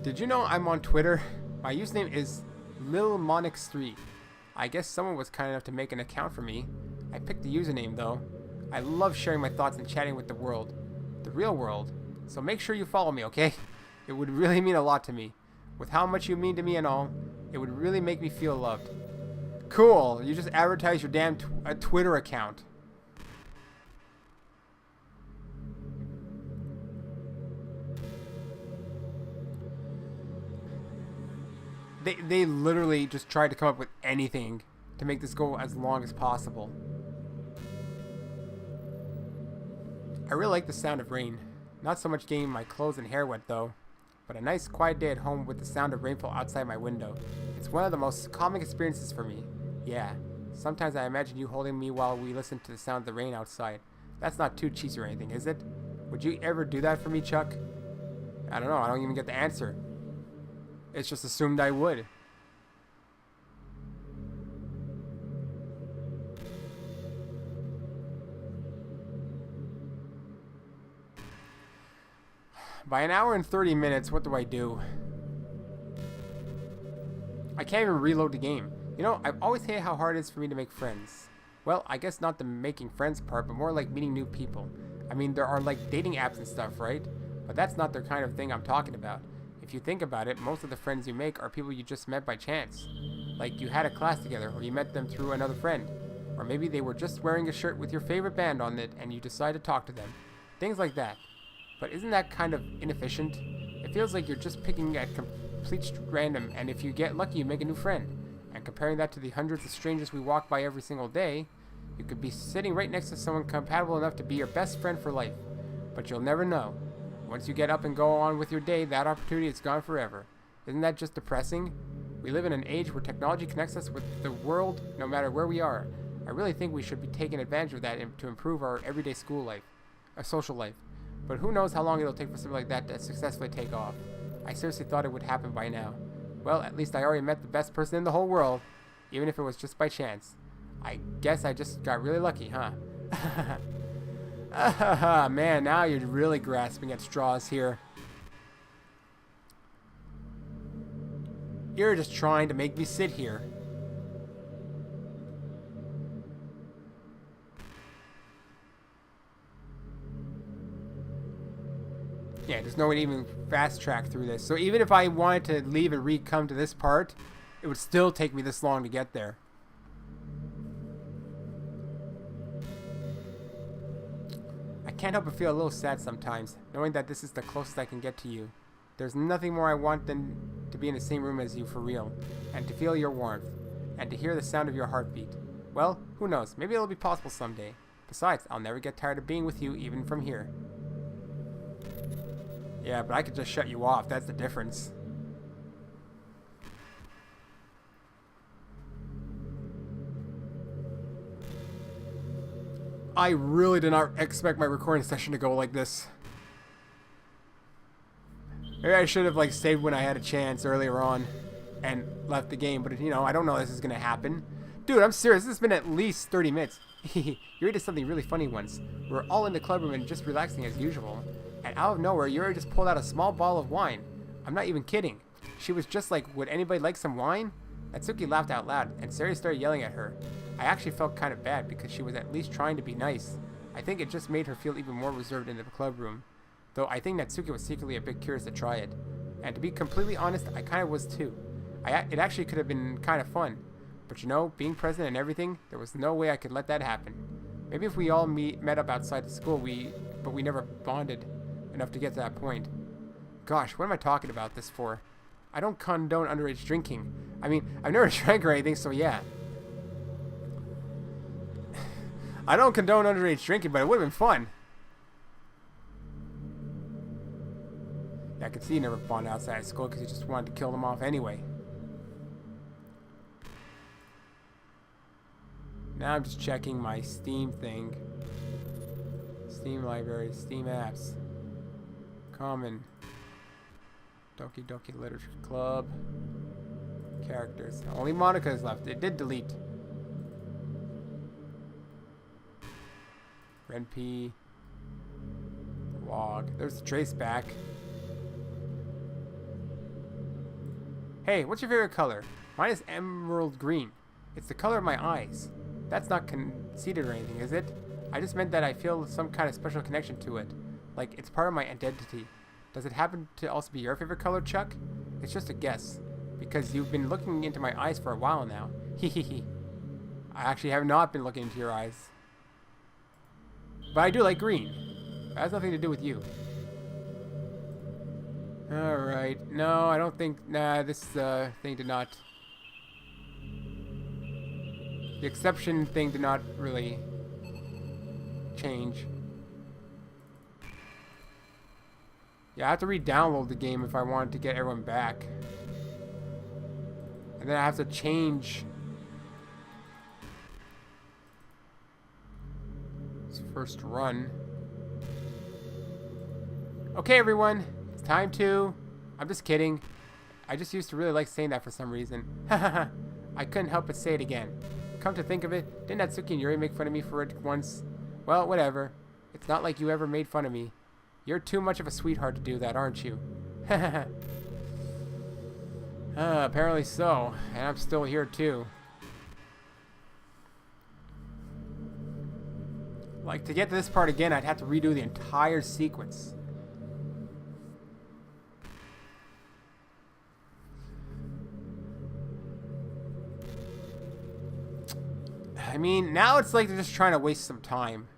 S1: Did you know I'm on Twitter? My username is LilMonix3. I guess someone was kind enough to make an account for me. I picked the username though. I love sharing my thoughts and chatting with the world. The real world. So make sure you follow me, okay? It would really mean a lot to me. With how much you mean to me and all, it would really make me feel loved. Cool, you just advertise your damn Twitter account. They literally just tried to come up with anything to make this go as long as possible. I really like the sound of rain. Not so much getting my clothes and hair wet though, but a nice quiet day at home with the sound of rainfall outside my window. It's one of the most calming experiences for me. Yeah, sometimes I imagine you holding me while we listen to the sound of the rain outside. That's not too cheesy or anything, is it? Would you ever do that for me, Chuck? I don't know, I don't even get the answer. It's just assumed I would. By an hour and 30 minutes, what do I do? I can't even reload the game. You know, I've always hated how hard it is for me to make friends. Well, I guess not the making friends part, but more like meeting new people. I mean, there are like dating apps and stuff, right? But that's not the kind of thing I'm talking about. If you think about it, most of the friends you make are people you just met by chance. Like you had a class together, or you met them through another friend. Or maybe they were just wearing a shirt with your favorite band on it and you decided to talk to them. Things like that. But isn't that kind of inefficient? It feels like you're just picking at complete random, and if you get lucky you make a new friend. And comparing that to the hundreds of strangers we walk by every single day, you could be sitting right next to someone compatible enough to be your best friend for life. But you'll never know. Once you get up and go on with your day, that opportunity is gone forever. Isn't that just depressing? We live in an age where technology connects us with the world no matter where we are. I really think we should be taking advantage of that to improve our everyday school life, our social life. But who knows how long it'll take for something like that to successfully take off. I seriously thought it would happen by now. Well, at least I already met the best person in the whole world, even if it was just by chance. I guess I just got really lucky, huh? Man, now you're really grasping at straws here. You're just trying to make me sit here. Yeah, there's no way to even fast track through this. So even if I wanted to leave and re-come to this part, it would still take me this long to get there. I can't help but feel a little sad sometimes, knowing that this is the closest I can get to you. There's nothing more I want than to be in the same room as you for real, and to feel your warmth, and to hear the sound of your heartbeat. Well, who knows, maybe it'll be possible someday. Besides, I'll never get tired of being with you, even from here. Yeah, but I could just shut you off, that's the difference. I really did not expect my recording session to go like this. Maybe I should have like saved when I had a chance earlier on and left the game, but you know, I don't know this is gonna happen. Dude, I'm serious, this has been at least 30 minutes. Yuri did something really funny once. We were all in the club room and just relaxing as usual. And out of nowhere, Yuri just pulled out a small bottle of wine. I'm not even kidding. She was just like, would anybody like some wine? Natsuki laughed out loud, and Sari started yelling at her. I actually felt kind of bad because she was at least trying to be nice. I think it just made her feel even more reserved in the club room. Though I think Natsuki was secretly a bit curious to try it. And to be completely honest, I kind of was too. It actually could have been kind of fun. But you know, being present and everything, there was no way I could let that happen. Maybe if we all met up outside the school, but we never bonded enough to get to that point. Gosh, what am I talking about this for? I don't condone underage drinking. I mean, I've never drank or anything, so yeah. I don't condone underage drinking, but it would have been fun. Yeah, I could see you never bonded outside of school because you just wanted to kill them off anyway. Now I'm just checking my Steam thing. Steam library, Steam apps. Common. Doki Doki Literature Club. Characters. Only Monika is left. It did delete. Renp. Log. There's the trace back. Hey, what's your favorite color? Mine is emerald green. It's the color of my eyes. That's not conceited or anything, is it? I just meant that I feel some kind of special connection to it. Like, it's part of my identity. Does it happen to also be your favorite color, Chuck? It's just a guess. Because you've been looking into my eyes for a while now. Hehehe. I actually have not been looking into your eyes. But I do like green. That has nothing to do with you. Alright. No, I don't think... Nah, this thing did not... The exception thing did not really change. Yeah, I have to re-download the game if I wanted to get everyone back. And then I have to change this first run. Okay, everyone. It's time to... I'm just kidding. I just used to really like saying that for some reason. I couldn't help but say it again. Come to think of it, didn't Natsuki and Yuri make fun of me for it once? Well, whatever. It's not like you ever made fun of me. You're too much of a sweetheart to do that, aren't you? Apparently so. And I'm still here too. Like, to get to this part again, I'd have to redo the entire sequence. I mean, now it's like they're just trying to waste some time.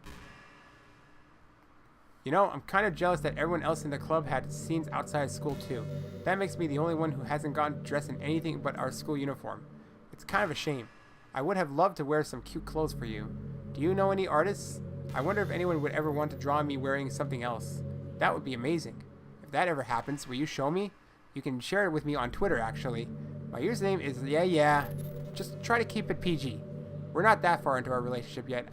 S1: You know, I'm kind of jealous that everyone else in the club had scenes outside of school too. That makes me the only one who hasn't gotten dressed in anything but our school uniform. It's kind of a shame. I would have loved to wear some cute clothes for you. Do you know any artists? I wonder if anyone would ever want to draw me wearing something else. That would be amazing. If that ever happens, will you show me? You can share it with me on Twitter, actually. My username is yeah. Just try to keep it PG. We're not that far into our relationship yet.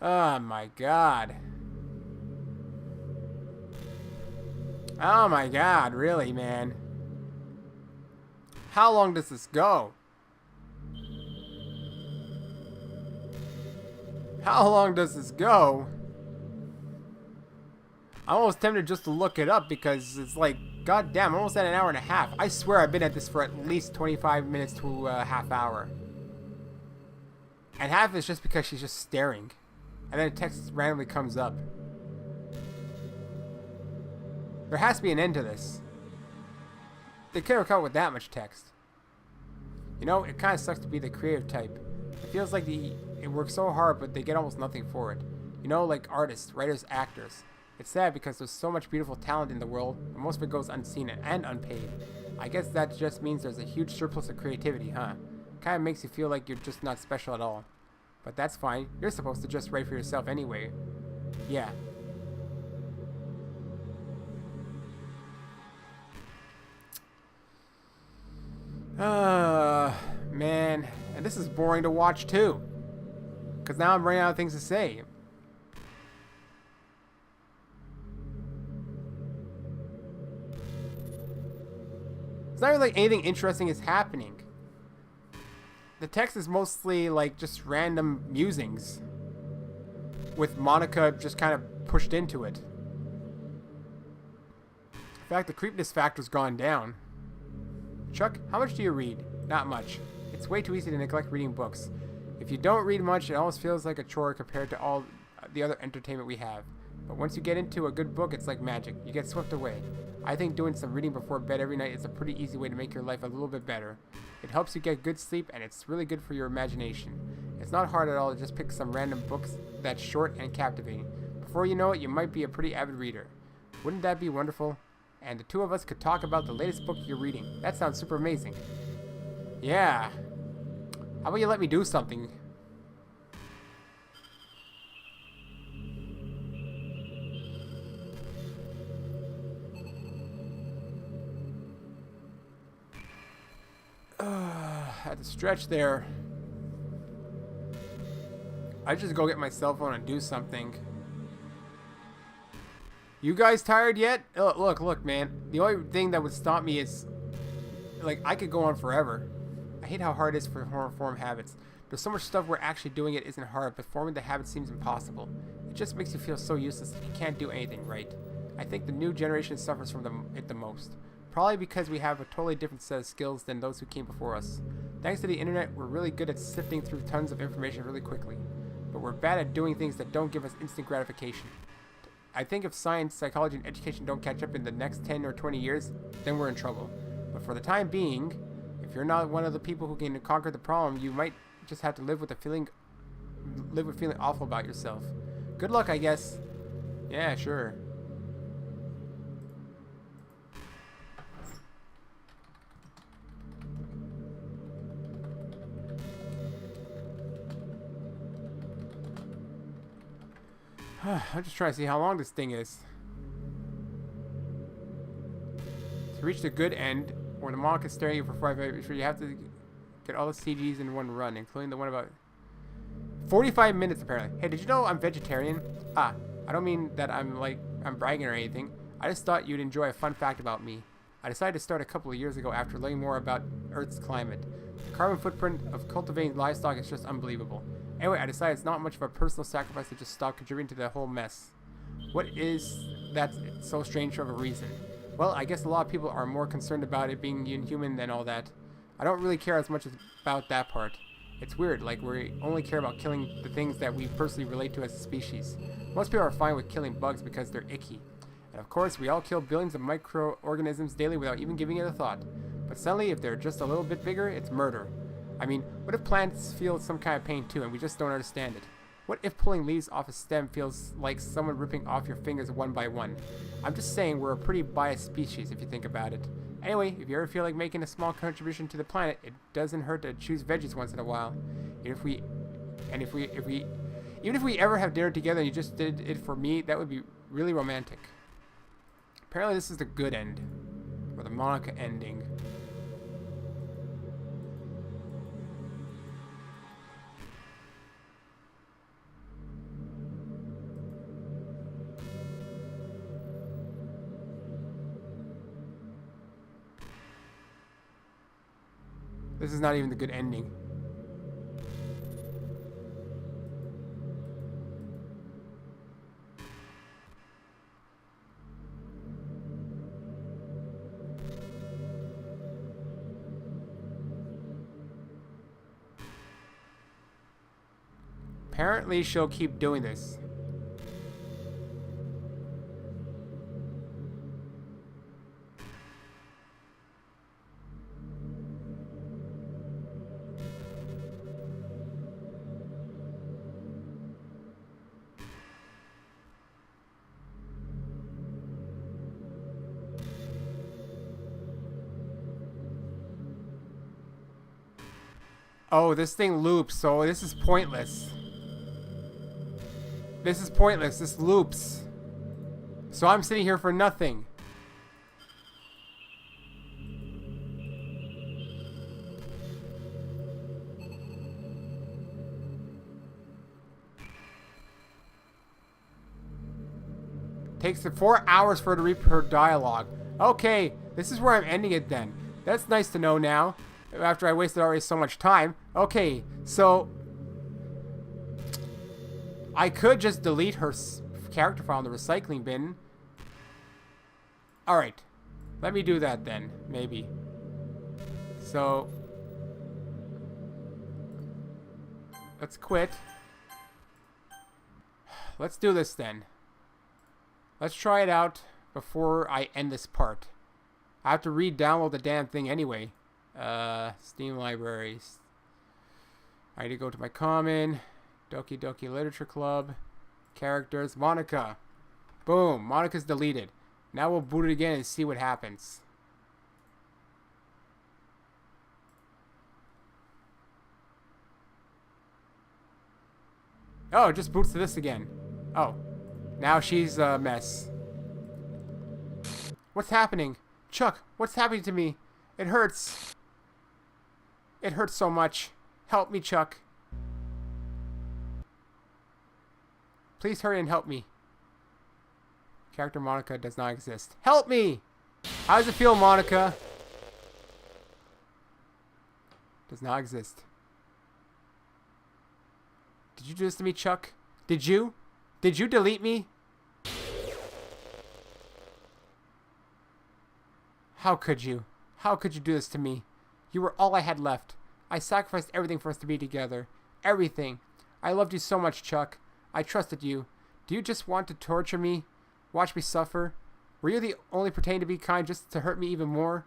S1: Oh my god. Oh my god, really, man? How long does this go? How long does this go? I'm almost tempted just to look it up because it's like, god damn, I'm almost at an hour and a half. I swear I've been at this for at least 25 minutes to a half hour. And half is just because she's just staring. And then a text randomly comes up. There has to be an end to this. They could have come up with that much text. You know, it kind of sucks to be the creative type. It feels like it works so hard, but they get almost nothing for it. You know, like artists, writers, actors. It's sad because there's so much beautiful talent in the world, but most of it goes unseen and unpaid. I guess that just means there's a huge surplus of creativity, huh? Kinda makes you feel like you're just not special at all. But that's fine. You're supposed to just write for yourself anyway. Yeah. Man. And this is boring to watch too. Because now I'm running out of things to say. It's not really like anything interesting is happening. The text is mostly like just random musings. With Monika just kind of pushed into it. In fact, the creepiness factor's gone down. Chuck, how much do you read? Not much. It's way too easy to neglect reading books. If you don't read much, it almost feels like a chore compared to all the other entertainment we have. But once you get into a good book, it's like magic. You get swept away. I think doing some reading before bed every night is a pretty easy way to make your life a little bit better. It helps you get good sleep, and it's really good for your imagination. It's not hard at all to just pick some random books that's short and captivating. Before you know it, you might be a pretty avid reader. Wouldn't that be wonderful? And the two of us could talk about the latest book you're reading. That sounds super amazing. Yeah. How about you let me do something? Had to stretch there. I just go get my cell phone and do something. You guys tired yet? Look, man. The only thing that would stop me is, like, I could go on forever. I hate how hard it is for form habits. There's so much stuff where actually doing it isn't hard, but forming the habit seems impossible. It just makes you feel so useless that you can't do anything right. I think the new generation suffers from it the most. Probably because we have a totally different set of skills than those who came before us. Thanks to the internet, we're really good at sifting through tons of information really quickly. But we're bad at doing things that don't give us instant gratification. I think if science, psychology, and education don't catch up in the next 10 or 20 years, then we're in trouble. But for the time being, if you're not one of the people who can conquer the problem, you might just have to live with feeling awful about yourself. Good luck, I guess. Yeah, sure. I'm just trying to see how long this thing is. To reach the good end, where the Monika is staring at you for 5 minutes, you have to get all the CGs in one run, including the one about 45 minutes apparently. Hey, did you know I'm vegetarian? I don't mean that I'm bragging or anything. I just thought you'd enjoy a fun fact about me. I decided to start a couple of years ago after learning more about Earth's climate. The carbon footprint of cultivating livestock is just unbelievable. Anyway, I decided it's not much of a personal sacrifice to just stop contributing to the whole mess. What is that so strange of a reason? Well, I guess a lot of people are more concerned about it being inhuman than all that. I don't really care as much about that part. It's weird, like we only care about killing the things that we personally relate to as a species. Most people are fine with killing bugs because they're icky. And of course, we all kill billions of microorganisms daily without even giving it a thought. But suddenly, if they're just a little bit bigger, it's murder. I mean, what if plants feel some kind of pain too and we just don't understand it? What if pulling leaves off a stem feels like someone ripping off your fingers one by one? I'm just saying we're a pretty biased species if you think about it. Anyway, if you ever feel like making a small contribution to the planet, it doesn't hurt to choose veggies once in a while. Even if we ever have dinner together and you just did it for me, that would be really romantic. Apparently this is the good end. Or the Monika ending. This is not even the good ending. Apparently she'll keep doing this. Oh, this thing loops, so this is pointless. This is pointless. This loops. So I'm sitting here for nothing. Takes 4 hours for her to read her dialogue. Okay, this is where I'm ending it then. That's nice to know now, after I wasted already so much time. Okay, so I could just delete her character file in the recycling bin. Alright, let me do that then, maybe. So, let's quit. Let's do this then. Let's try it out before I end this part. I have to re-download the damn thing anyway. Steam libraries. I need to go to my common. Doki Doki Literature Club. Characters. Monika. Boom. Monika's deleted. Now we'll boot it again and see what happens. Oh, it just boots to this again. Oh. Now she's a mess. What's happening? Chuck, what's happening to me? It hurts. It hurts so much. Help me, Chuck. Please hurry and help me. Character Monika does not exist. Help me! How does it feel, Monika? Does not exist. Did you do this to me, Chuck? Did you? Did you delete me? How could you? How could you do this to me? You were all I had left. I sacrificed everything for us to be together. Everything. I loved you so much, Chuck. I trusted you. Do you just want to torture me? Watch me suffer? Were you the only pretending to be kind just to hurt me even more?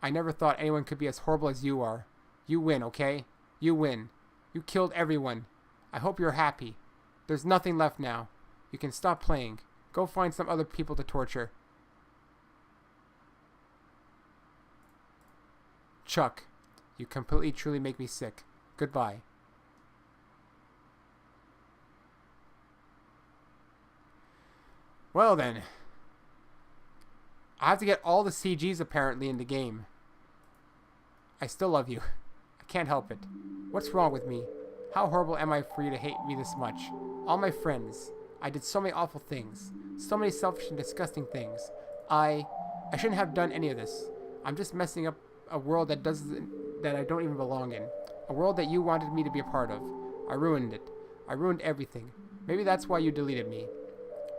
S1: I never thought anyone could be as horrible as you are. You win, okay? You win. You killed everyone. I hope you're happy. There's nothing left now. You can stop playing. Go find some other people to torture. Chuck, you completely truly make me sick. Goodbye. Well then. I have to get all the CGs apparently in the game. I still love you. I can't help it. What's wrong with me? How horrible am I for you to hate me this much? All my friends. I did so many awful things. So many selfish and disgusting things. I shouldn't have done any of this. I'm just messing up a world that I don't even belong in. A world that you wanted me to be a part of. I ruined it. I ruined everything. Maybe that's why you deleted me.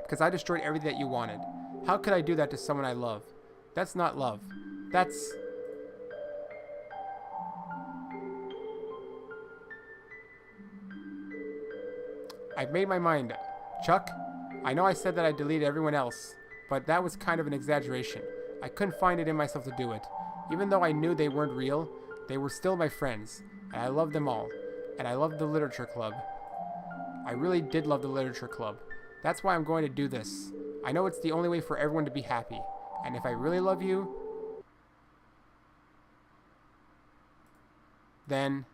S1: Because I destroyed everything that you wanted. How could I do that to someone I love? That's not love. That's... I've made my mind up. Chuck, I know I said that I deleted everyone else, but that was kind of an exaggeration. I couldn't find it in myself to do it. Even though I knew they weren't real, they were still my friends, and I loved them all. And I loved the literature club. I really did love the literature club. That's why I'm going to do this. I know it's the only way for everyone to be happy. And if I really love you, then...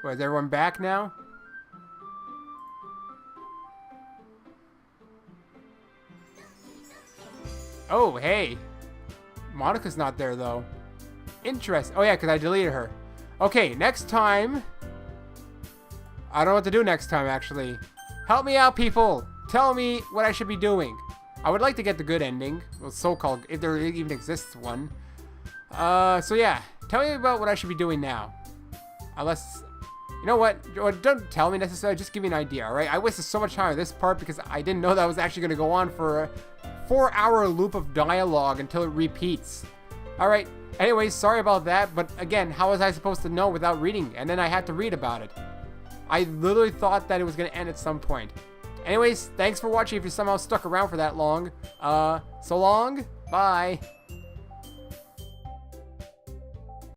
S1: Well, is everyone back now? Oh, hey. Monika's not there, though. Interesting. Oh, yeah, because I deleted her. Okay, next time... I don't know what to do next time, actually. Help me out, people. Tell me what I should be doing. I would like to get the good ending. Well, so-called, if there even exists one. So yeah. Tell me about what I should be doing now. Unless... You know what? Don't tell me necessarily. Just give me an idea, alright? I wasted so much time on this part because I didn't know that was actually going to go on for a 4-hour loop of dialogue until it repeats. Alright. Anyways, sorry about that. But again, how was I supposed to know without reading? And then I had to read about it. I literally thought that it was going to end at some point. Anyways, thanks for watching if you somehow stuck around for that long. So long. Bye.